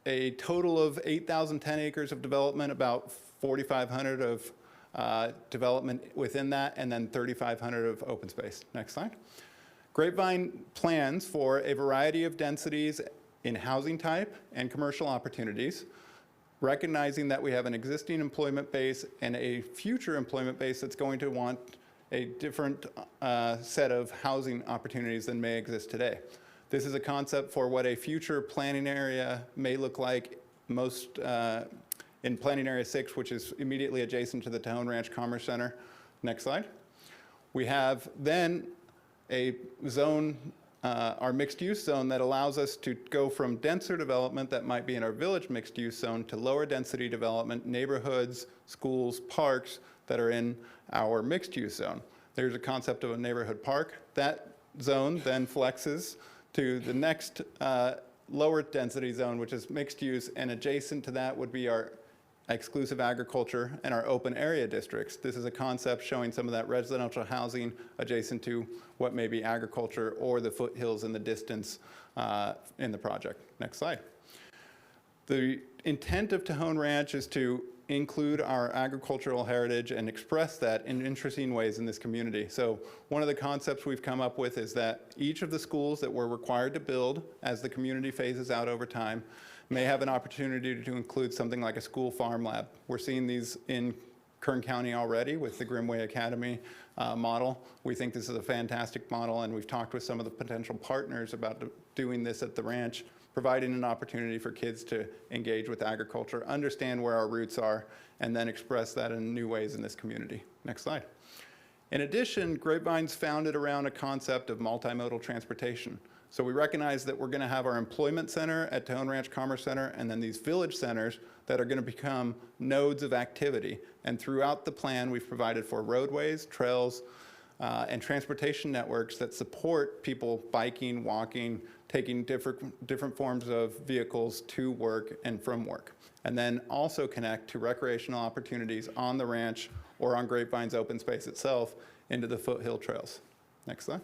a total of 8,010 acres of development, about 4,500 of development within that, and then 3,500 of open space. Next slide. Grapevine plans for a variety of densities in housing type and commercial opportunities, recognizing that we have an existing employment base and a future employment base that's going to want a different set of housing opportunities than may exist today. This is a concept for what a future planning area may look like most in Planning Area 6, which is immediately adjacent to the TEJON Ranch Commerce Center. Next slide. We have then a zone, our mixed use zone, that allows us to go from denser development that might be in our village mixed use zone to lower density development, neighborhoods, schools, parks that are in our mixed use zone. There's a concept of a neighborhood park. That zone then flexes to the next lower density zone, which is mixed use, and adjacent to that would be our exclusive agriculture and our open area districts. This is a concept showing some of that residential housing adjacent to what may be agriculture or the foothills in the distance in the project. Next slide. The intent of TEJON Ranch is to include our agricultural heritage and express that in interesting ways in this community. So one of the concepts we've come up with is that each of the schools that we're required to build as the community phases out over time may have an opportunity to include something like a school farm lab. We're seeing these in Kern County already with the Grimway Academy model. We think this is a fantastic model, and we've talked with some of the potential partners about doing this at the ranch, providing an opportunity for kids to engage with agriculture, understand where our roots are, and then express that in new ways in this community. Next slide. In addition, Grapevine's founded around a concept of multimodal transportation. So we recognize that we're going to have our employment center at TEJON Ranch Commerce Center, and then these village centers that are going to become nodes of activity. And throughout the plan, we've provided for roadways, trails, and transportation networks that support people biking, walking, taking different forms of vehicles to work and from work. And then also connect to recreational opportunities on the ranch or on Grapevine's open space itself into the foothill trails. Next slide.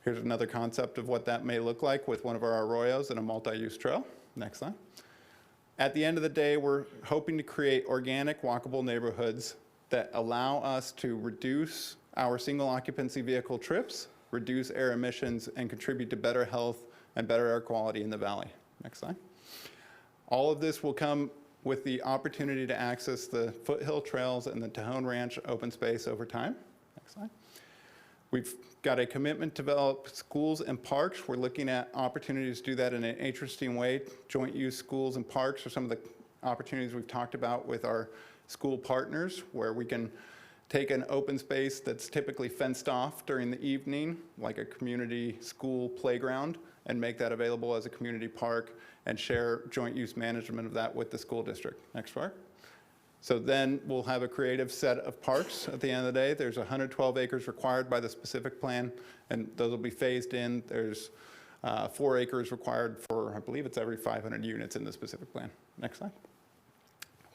Here's another concept of what that may look like with one of our arroyos and a multi-use trail. Next slide. At the end of the day, we're hoping to create organic, walkable neighborhoods that allow us to reduce our single occupancy vehicle trips, reduce air emissions, and contribute to better health and better air quality in the valley. Next slide. All of this will come with the opportunity to access the foothill trails and the TEJON Ranch open space over time. Next slide. We've got a commitment to develop schools and parks. We're looking at opportunities to do that in an interesting way. Joint use schools and parks are some of the opportunities we've talked about with our school partners, where we can take an open space that's typically fenced off during the evening, like a community school playground, and make that available as a community park and share joint use management of that with the school district. Next slide. So then we'll have a creative set of parks at the end of the day. There's 112 acres required by the specific plan, and those will be phased in. There's 4 acres required for, I believe it's every 500 units in the specific plan. Next slide.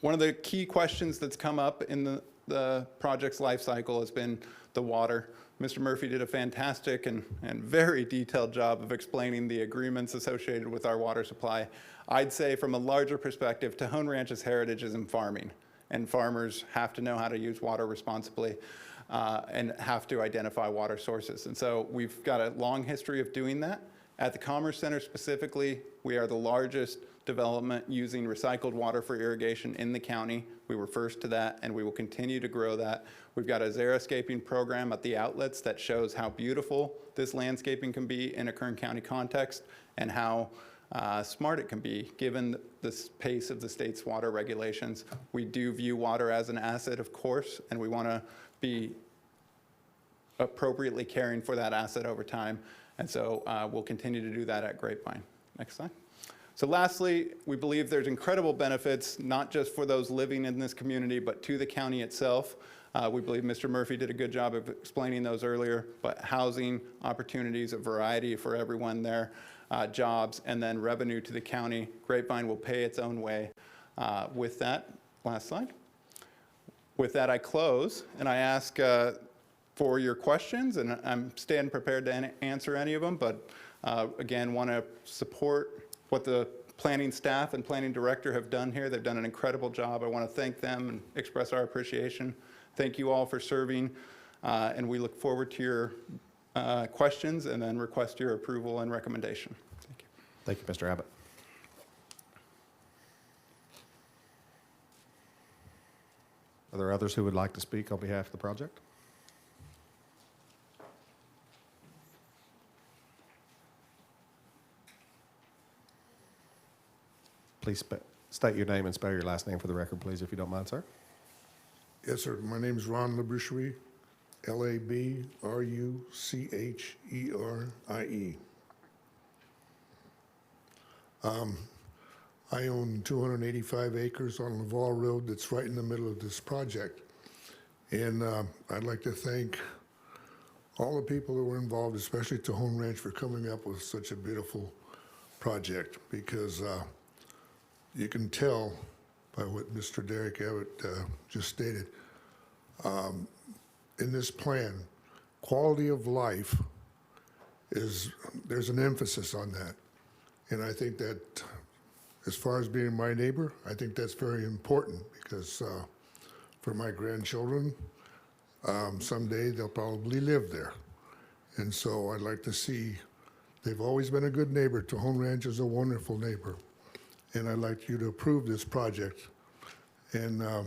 One of the key questions that's come up in the project's life cycle has been the water. Mr. Murphy did a fantastic and very detailed job of explaining the agreements associated with our water supply. I'd say from a larger perspective, Tejon Ranch's heritage is in farming, and farmers have to know how to use water responsibly and have to identify water sources. And so we've got a long history of doing that. At the Commerce Center specifically, we are the largest development using recycled water for irrigation in the county. We were first to that, and we will continue to grow that. We've got a xeriscaping program at the outlets that shows how beautiful this landscaping can be in a Kern County context and how smart it can be given the pace of the state's water regulations. We do view water as an asset, of course, and we want to be appropriately caring for that asset over time. And so we'll continue to do that at Grapevine. Next slide. So lastly, we believe there's incredible benefits, not just for those living in this community, but to the county itself. We believe Mr. Murphy did a good job of explaining those earlier, but housing opportunities, a variety for everyone there, jobs, and then revenue to the county. Grapevine will pay its own way. With that, last slide. With that, I close, and I ask for your questions, and I'm staying prepared to answer any of them, but again, want to support what the planning staff and planning director have done here. They've done an incredible job. I want to thank them and express our appreciation. Thank you all for serving, and we look forward to your questions and then request your approval and recommendation. Thank you. Thank you, Mr. Abbott. Are there others who would like to speak on behalf of the project? Please state your name and spell your last name for the record, please, if you don't mind, sir. Yes, sir. My name is Ron Labrucherie, Labrucherie. I own 285 acres on Laval Road that's right in the middle of this project. And I'd like to thank all the people that were involved, especially Tejon Ranch, for coming up with such a beautiful project, because you can tell by what Mr. Derek Abbott just stated. In this plan, quality of life there's an emphasis on that. And I think that as far as being my neighbor, I think that's very important, because for my grandchildren, someday they'll probably live there. And so I'd like to see, they've always been a good neighbor. Tejon Ranch is a wonderful neighbor. And I'd like you to approve this project. And I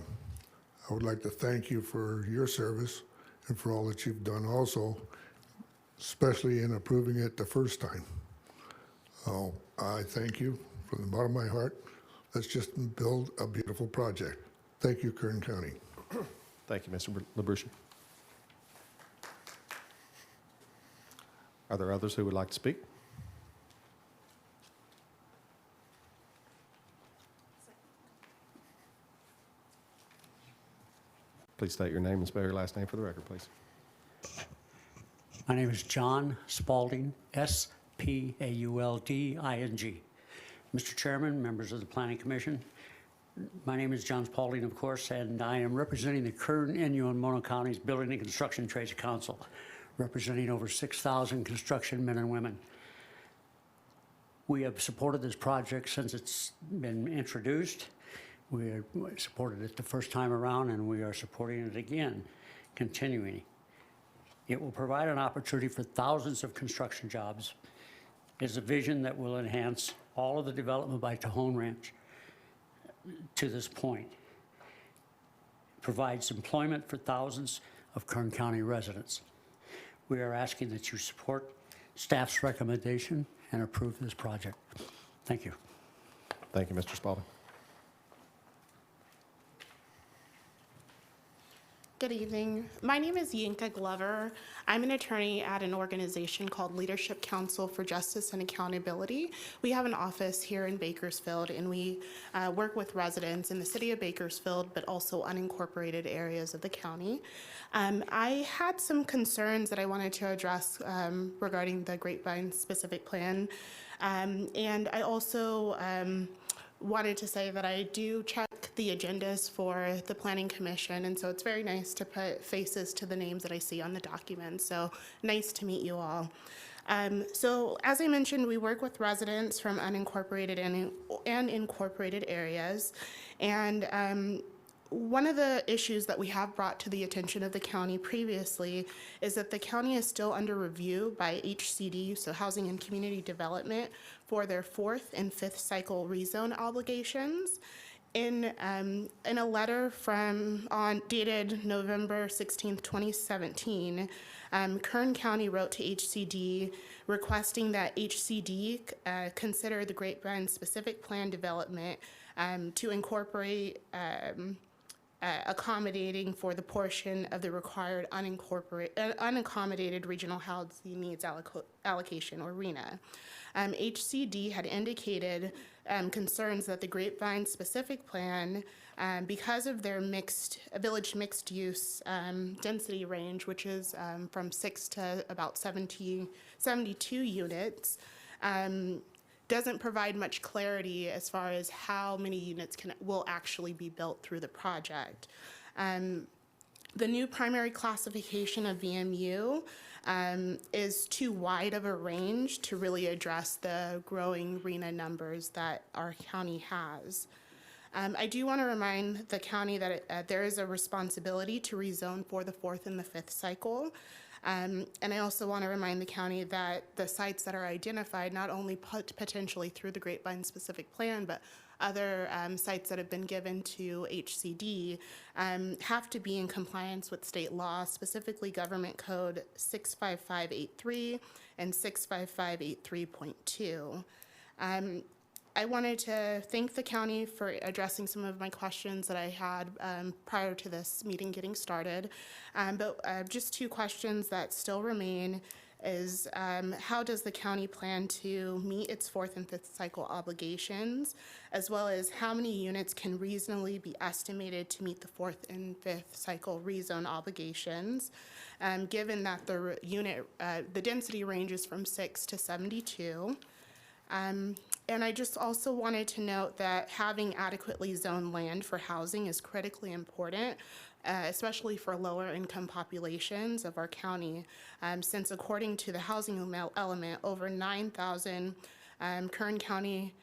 would like to thank you for your service and for all that you've done also, especially in approving it the first time. So I thank you from the bottom of my heart. Let's just build a beautiful project. Thank you, Kern County. Thank you, Mr. Labrucherie. Are there others who would like to speak? Please state your name and spell your last name for the record, please. My name is John Spalding, S-P-A-U-L-D-I-N-G. Mr. Chairman, members of the Planning Commission, my name is John Spalding, of course, and I am representing the Kern, Inyo, and Mono Counties Building and Construction Trades Council, representing over 6,000 construction men and women. We have supported this project since it's been introduced. We supported it the first time around, and we are supporting it again, continuing. It will provide an opportunity for thousands of construction jobs. It's a vision that will enhance all of the development by Tejon Ranch to this point. It provides employment for thousands of Kern County residents. We are asking that you support staff's recommendation and approve this project. Thank you. Thank you, Mr. Spalding. Good evening. My name is Yinka Glover. I'm an attorney at an organization called Leadership Council for Justice and Accountability. We have an office here in Bakersfield, and we work with residents in the city of Bakersfield, but also unincorporated areas of the county. I had some concerns that I wanted to address regarding the Grapevine specific plan. And I also wanted to say that I do check the agendas for the Planning Commission, and so it's very nice to put faces to the names that I see on the document. So nice to meet you all. So as I mentioned, we work with residents from unincorporated and incorporated areas, and one of the issues that we have brought to the attention of the county previously is that the county is still under review by HCD, so Housing and Community Development, for their 4th and 5th cycle rezone obligations. In a letter dated November 16th, 2017, Kern County wrote to HCD requesting that HCD consider the Grapevine specific plan development to incorporate accommodating for the portion of the required unaccommodated regional housing needs allocation, or RHNA. HCD had indicated concerns that the Grapevine specific plan, because of their village mixed use density range, which is from 6 to about 72 units, doesn't provide much clarity as far as how many units will actually be built through the project. The new primary classification of VMU is too wide of a range to really address the growing RHNA numbers that our county has. I do want to remind the county that there is a responsibility to rezone for the 4th and the 5th cycle. And I also want to remind the county that the sites that are identified, not only potentially through the Grapevine specific plan, but other sites that have been given to HCD, have to be in compliance with state law, specifically Government Code 65583 and 65583.2. I wanted to thank the county for addressing some of my questions that I had prior to this meeting getting started. But just 2 questions that still remain is how does the county plan to meet its 4th and 5th cycle obligations, as well as how many units can reasonably be estimated to meet the 4th and 5th cycle rezone obligations, given that the density ranges from 6 to 72. And I just also wanted to note that having adequately zoned land for housing is critically important, especially for lower income populations of our county, since according to the housing element, over 9,000 Kern County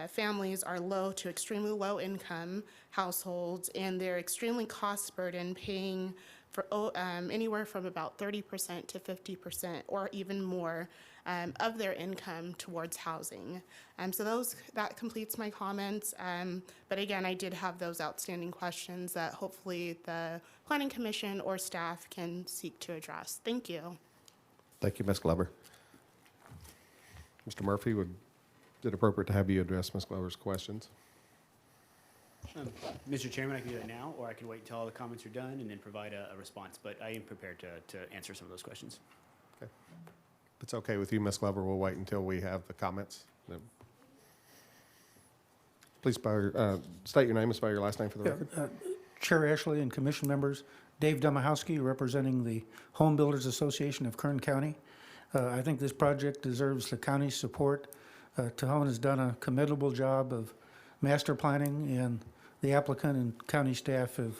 families are low to extremely low income households, and they're extremely cost burdened, paying for anywhere from about 30% to 50% or even more of their income towards housing. So that completes my comments. But again, I did have those outstanding questions that hopefully the Planning Commission or staff can seek to address. Thank you. Thank you, Ms. Glover. Mr. Murphy, is it appropriate to have you address Ms. Glover's questions? Mr. Chairman, I can do that now, or I can wait until all the comments are done and then provide a response, but I am prepared to answer some of those questions. Okay. If it's okay with you, Ms. Glover, we'll wait until we have the comments. Please state your name and spell your last name for the record. Chair Ashley and commission members, Dave Domahowski, representing the Home Builders Association of Kern County. I think this project deserves the county's support. TEJON has done a commendable job of master planning, and the applicant and county staff have,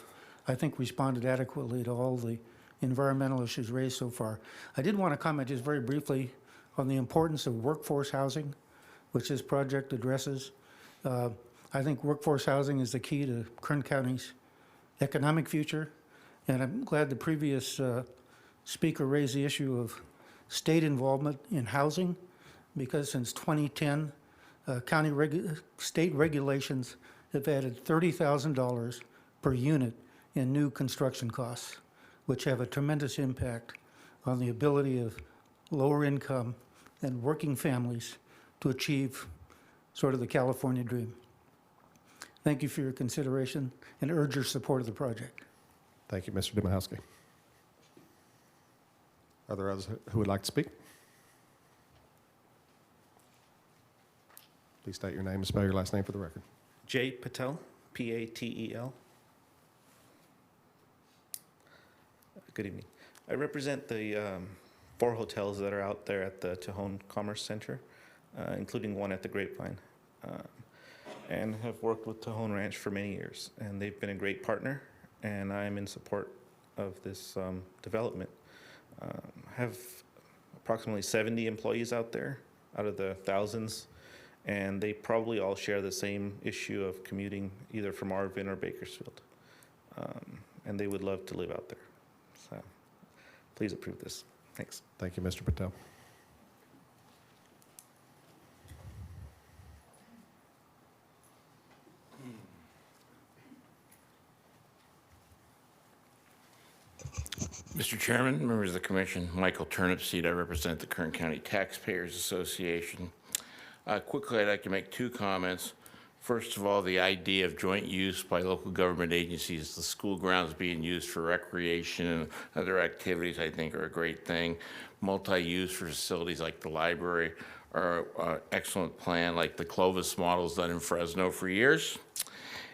I think, responded adequately to all the environmental issues raised so far. I did want to comment just very briefly on the importance of workforce housing, which this project addresses. I think workforce housing is the key to Kern County's economic future, and I'm glad the previous speaker raised the issue of state involvement in housing, because since 2010, state regulations have added $30,000 per unit in new construction costs, which have a tremendous impact on the ability of lower income and working families to achieve sort of the California dream. Thank you for your consideration and urge your support of the project. Thank you, Mr. Demahowski. Are there others who would like to speak? Please state your name and spell your last name for the record. Jay Patel, Patel. Good evening. I represent the 4 hotels that are out there at the TEJON Commerce Center, including one at the Grapevine, and have worked with TEJON Ranch for many years. And they've been a great partner, and I am in support of this development. Have approximately 70 employees out there out of the thousands, and they probably all share the same issue of commuting either from Arvin or Bakersfield. And they would love to live out there. So please approve this. Thanks. Thank you, Mr. Patel. Mr. Chairman, members of the Commission, Michael Turnipseed, I represent the Kern County Taxpayers Association. Quickly, I'd like to make 2 comments. First of all, the idea of joint use by local government agencies, the school grounds being used for recreation and other activities, I think are a great thing. Multi-use for facilities like the library are an excellent plan, like the Clovis models done in Fresno for years.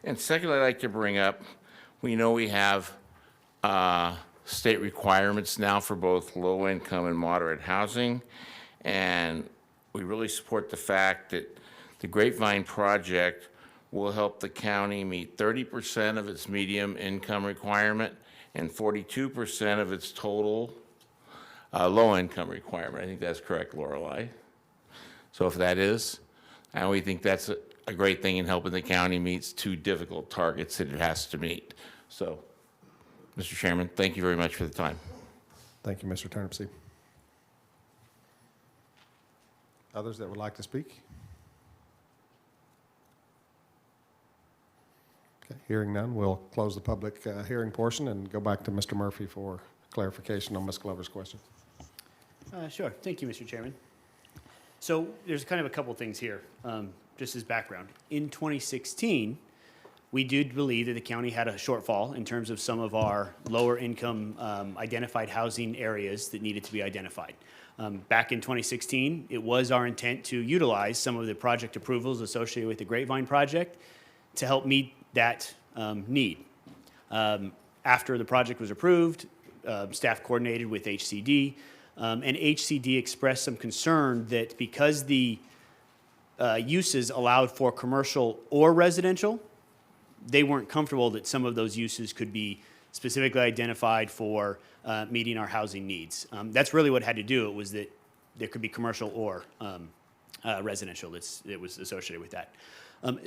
And secondly, I'd like to bring up, we know we have state requirements now for both low-income and moderate housing, and we really support the fact that the Grapevine project will help the county meet 30% of its medium income requirement and 42% of its total low income requirement. I think that's correct, Lorelei. So if that is, and we think that's a great thing in helping the county meet 2 difficult targets that it has to meet. So, Mr. Chairman, thank you very much for the time. Thank you, Mr. Turnipseed. Others that would like to speak? Okay, hearing none, we'll close the public hearing portion and go back to Mr. Murphy for clarification on Ms. Glover's question. Sure. Thank you, Mr. Chairman. So there's kind of a couple things here, just as background. In 2016, we did believe that the county had a shortfall in terms of some of our lower income identified housing areas that needed to be identified. Back in 2016, it was our intent to utilize some of the project approvals associated with the Grapevine project to help meet that need. After the project was approved, staff coordinated with HCD, and HCD expressed some concern that because the uses allowed for commercial or residential, they weren't comfortable that some of those uses could be specifically identified for meeting our housing needs. That's really what had to do it, was that there could be commercial or residential that was associated with that.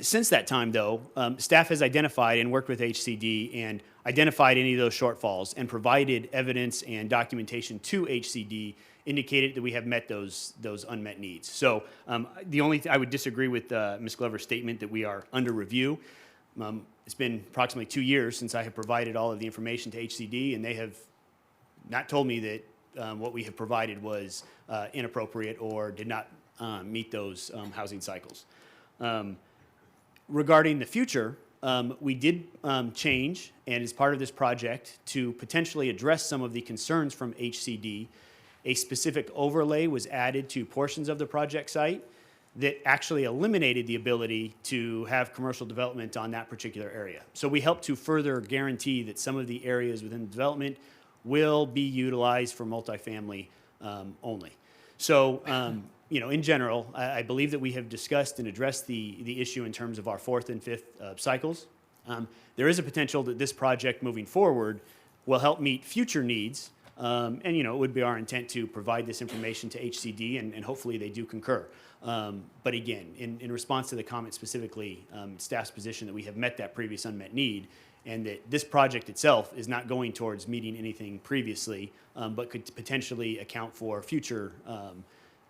Since that time, though, staff has identified and worked with HCD and identified any of those shortfalls and provided evidence and documentation to HCD, indicated that we have met those unmet needs. So the only I would disagree with Ms. Glover's statement that we are under review. It's been approximately 2 years since I have provided all of the information to HCD, and they have not told me that what we have provided was inappropriate or did not meet those housing cycles. Regarding the future, we did change, and as part of this project, to potentially address some of the concerns from HCD, a specific overlay was added to portions of the project site that actually eliminated the ability to have commercial development on that particular area. So we help to further guarantee that some of the areas within the development will be utilized for multifamily only. So, in general, I believe that we have discussed and addressed the issue in terms of our 4th and 5th cycles. There is a potential that this project moving forward will help meet future needs. It would be our intent to provide this information to HCD, and hopefully they do concur. But again, in response to the comment specifically, staff's position that we have met that previous unmet need, and that this project itself is not going towards meeting anything previously, but could potentially account for future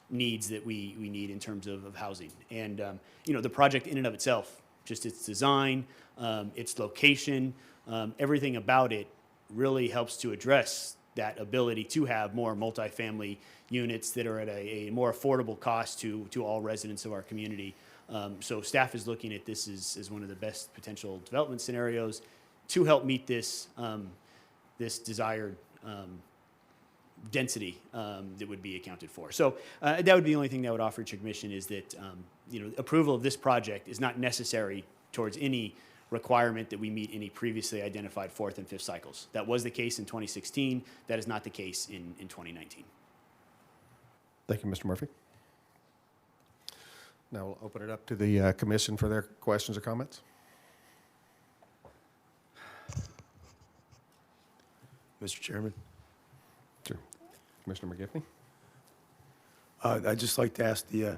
needs that we need in terms of housing. And, the project in and of itself, just its design, its location, everything about it really helps to address that ability to have more multifamily units that are at a more affordable cost to all residents of our community. So staff is looking at this as one of the best potential development scenarios to help meet this this desired density that would be accounted for. So that would be the only thing that would offer to commission is that approval of this project is not necessary towards any requirement that we meet any previously identified fourth and fifth cycles. That was the case in 2016. That is not the case in 2019. Thank you, Mr. Murphy. Now we'll open it up to the commission for their questions or comments. Mr. Chairman, Sure. Commissioner McGivney? I'd just like to ask the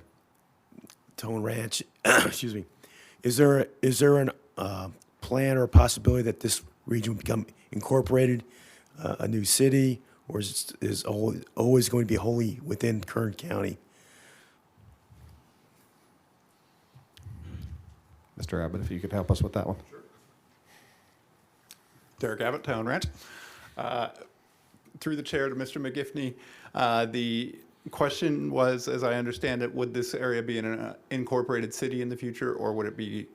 Tone Ranch, excuse me, is there an plan or a possibility that this region will become incorporated, a new city, or is always going to be wholly within Kern County? Mr. Abbott, if you could help us with that one. Sure. Derek Abbott, Town Ranch. Through the chair to Mr. McGivney, the question was, as I understand it, would this area be an incorporated city in the future, or would it be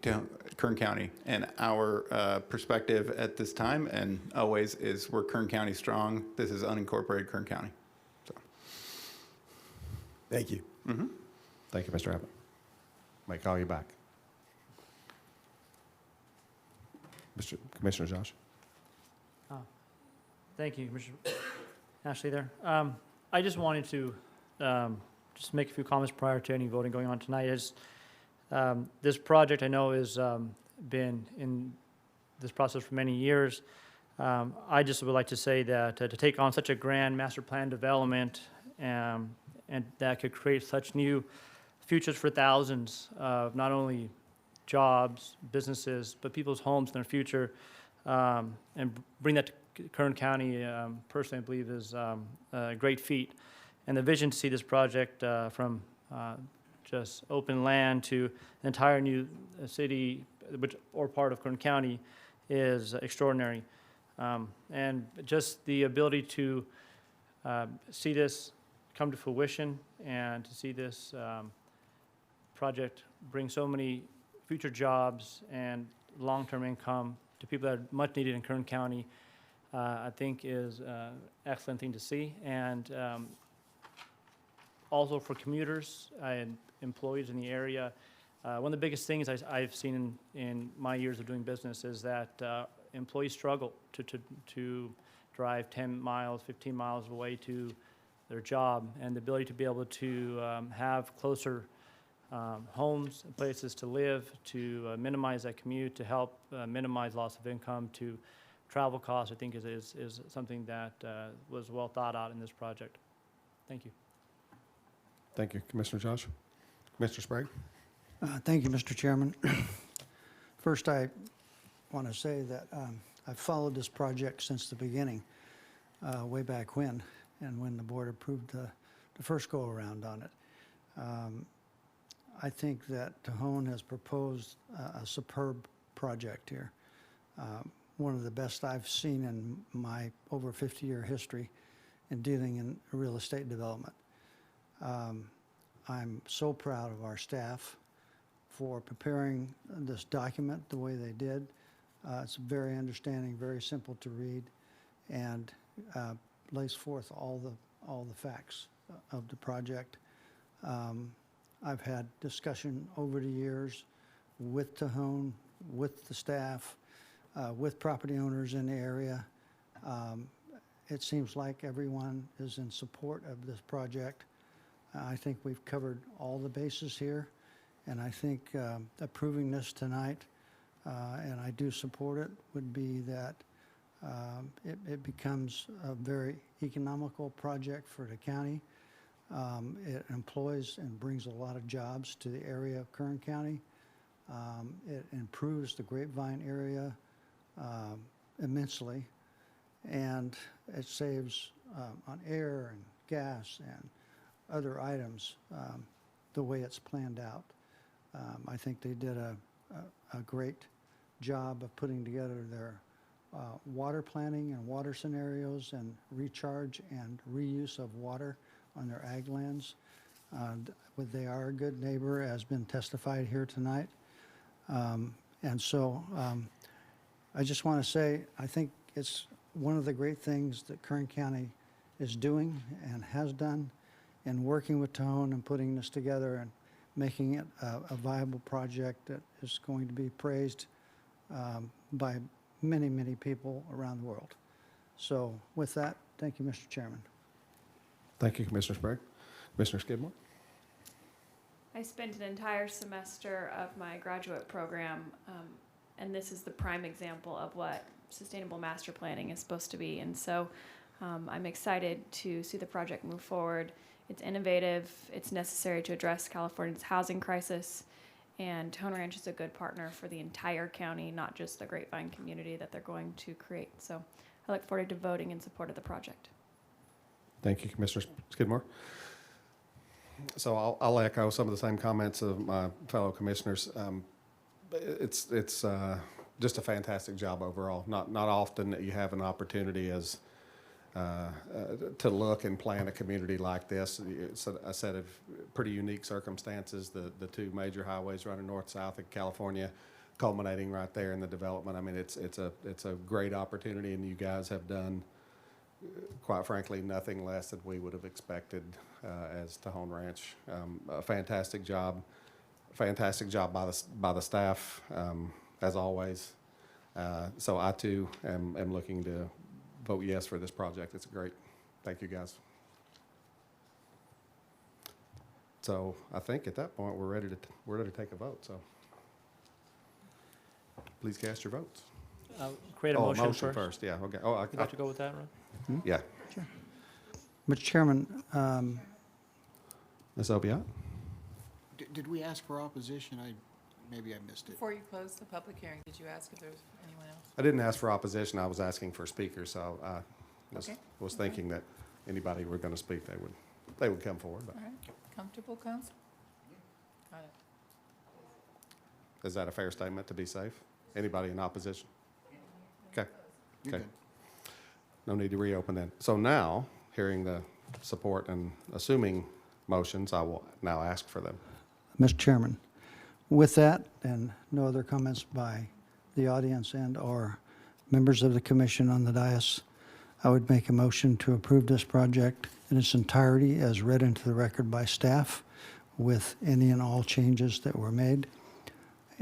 Kern County? And our perspective at this time, and always, is we're Kern County strong. This is unincorporated Kern County. So. Thank you. Mm-hmm. Thank you, Mr. Abbott. Might call you back. Commissioner Josh? Thank you, Commissioner Ashley there. I just wanted to just make a few comments prior to any voting going on tonight. This project I know has been in this process for many years. I just would like to say that to take on such a grand master plan development and that could create such new futures for thousands of not only jobs, businesses, but people's homes in their future, and bring that to Kern County, personally, I believe is a great feat. And the vision to see this project from just open land to an entire new city, or part of Kern County, is extraordinary. And just the ability to see this come to fruition and to see this project bring so many future jobs and long-term income to people that are much needed in Kern County, I think is an excellent thing to see. And also for commuters and employees in the area, one of the biggest things I've seen in my years of doing business is that employees struggle to drive 10 miles, 15 miles away to their job, and the ability to be able to have closer homes and places to live, to minimize that commute, to help minimize loss of income, to travel costs, I think is something that was well thought out in this project. Thank you. Thank you, Commissioner Josh. Mr. Sprague? Thank you, Mr. Chairman. First, I want to say that I've followed this project since the beginning, way back when, and when the board approved the first go-around on it. I think that TEJON has proposed a superb project here. One of the best I've seen in my over 50-year history in dealing in real estate development. I'm so proud of our staff for preparing this document the way they did. It's very understanding, very simple to read, and lays forth all the facts of the project. I've had discussion over the years with TEJON, with the staff, with property owners in the area. It seems like everyone is in support of this project. I think we've covered all the bases here, and I think approving this tonight, and I do support it, would be that it becomes a very economical project for the county. It employs and brings a lot of jobs to the area of Kern County. It improves the Grapevine area immensely, and it saves on air and gas and other items the way it's planned out. I think they did a great job of putting together their water planning and water scenarios and recharge and reuse of water on their ag lands. They are a good neighbor, as been testified here tonight. And so I just want to say, I think it's one of the great things that Kern County is doing and has done in working with TEJON and putting this together and making it a viable project that is going to be praised by many, many people around the world. So with that, thank you, Mr. Chairman. Thank you, Commissioner Sprague. Commissioner Skidmore? I spent an entire semester of my graduate program, and this is the prime example of what sustainable master planning is supposed to be. And so I'm excited to see the project move forward. It's innovative, it's necessary to address California's housing crisis, and TEJON Ranch is a good partner for the entire county, not just the Grapevine community that they're going to create. So I look forward to voting in support of the project. Thank you, Commissioner Skidmore. So I'll echo some of the same comments of my fellow commissioners. It's just a fantastic job overall. Not often that you have an opportunity as to look and plan a community like this. It's a set of pretty unique circumstances. The two major highways running north-south in California, culminating right there in the development. I mean, it's a great opportunity, and you guys have done, quite frankly, nothing less than we would have expected as TEJON Ranch. A fantastic job by the staff, as always. So I too am looking to vote yes for this project. It's great. Thank you, guys. So I think at that point we're ready to take a vote. So please cast your votes. Create a motion first. first. Yeah. Okay. Oh, You'd like to go with that, Ron? yeah. Mr. Chairman, Ms. Obiat? Did we ask for opposition? Maybe I missed it. Before you close the public hearing, did you ask if there was anyone else? I didn't ask for opposition. I was asking for speakers. So I was thinking that anybody who were going to speak, they would come forward. But All right, comfortable, counsel? Got it. is that a fair statement to be safe? Anybody in opposition? Okay. You're Okay. good. No need to reopen then. So now, hearing the support and assuming motions, I will now ask for them. Mr. Chairman, with that and no other comments by the audience and/or members of the commission on the dais, I would make a motion to approve this project in its entirety as read into the record by staff with any and all changes that were made,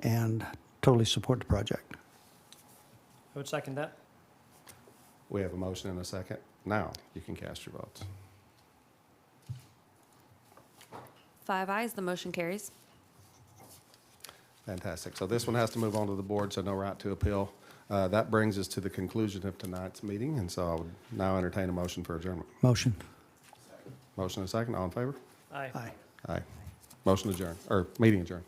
and totally support the project. I would second that. We have a motion and a second. Now you can cast your votes. 5 ayes, the motion carries. Fantastic. So this one has to move on to the board, so no right to appeal. That brings us to the conclusion of tonight's meeting, and so I would now entertain a motion for adjournment. Motion. Motion and a second. All in favor? Aye. Aye. Aye. Motion adjourned, or meeting adjourned.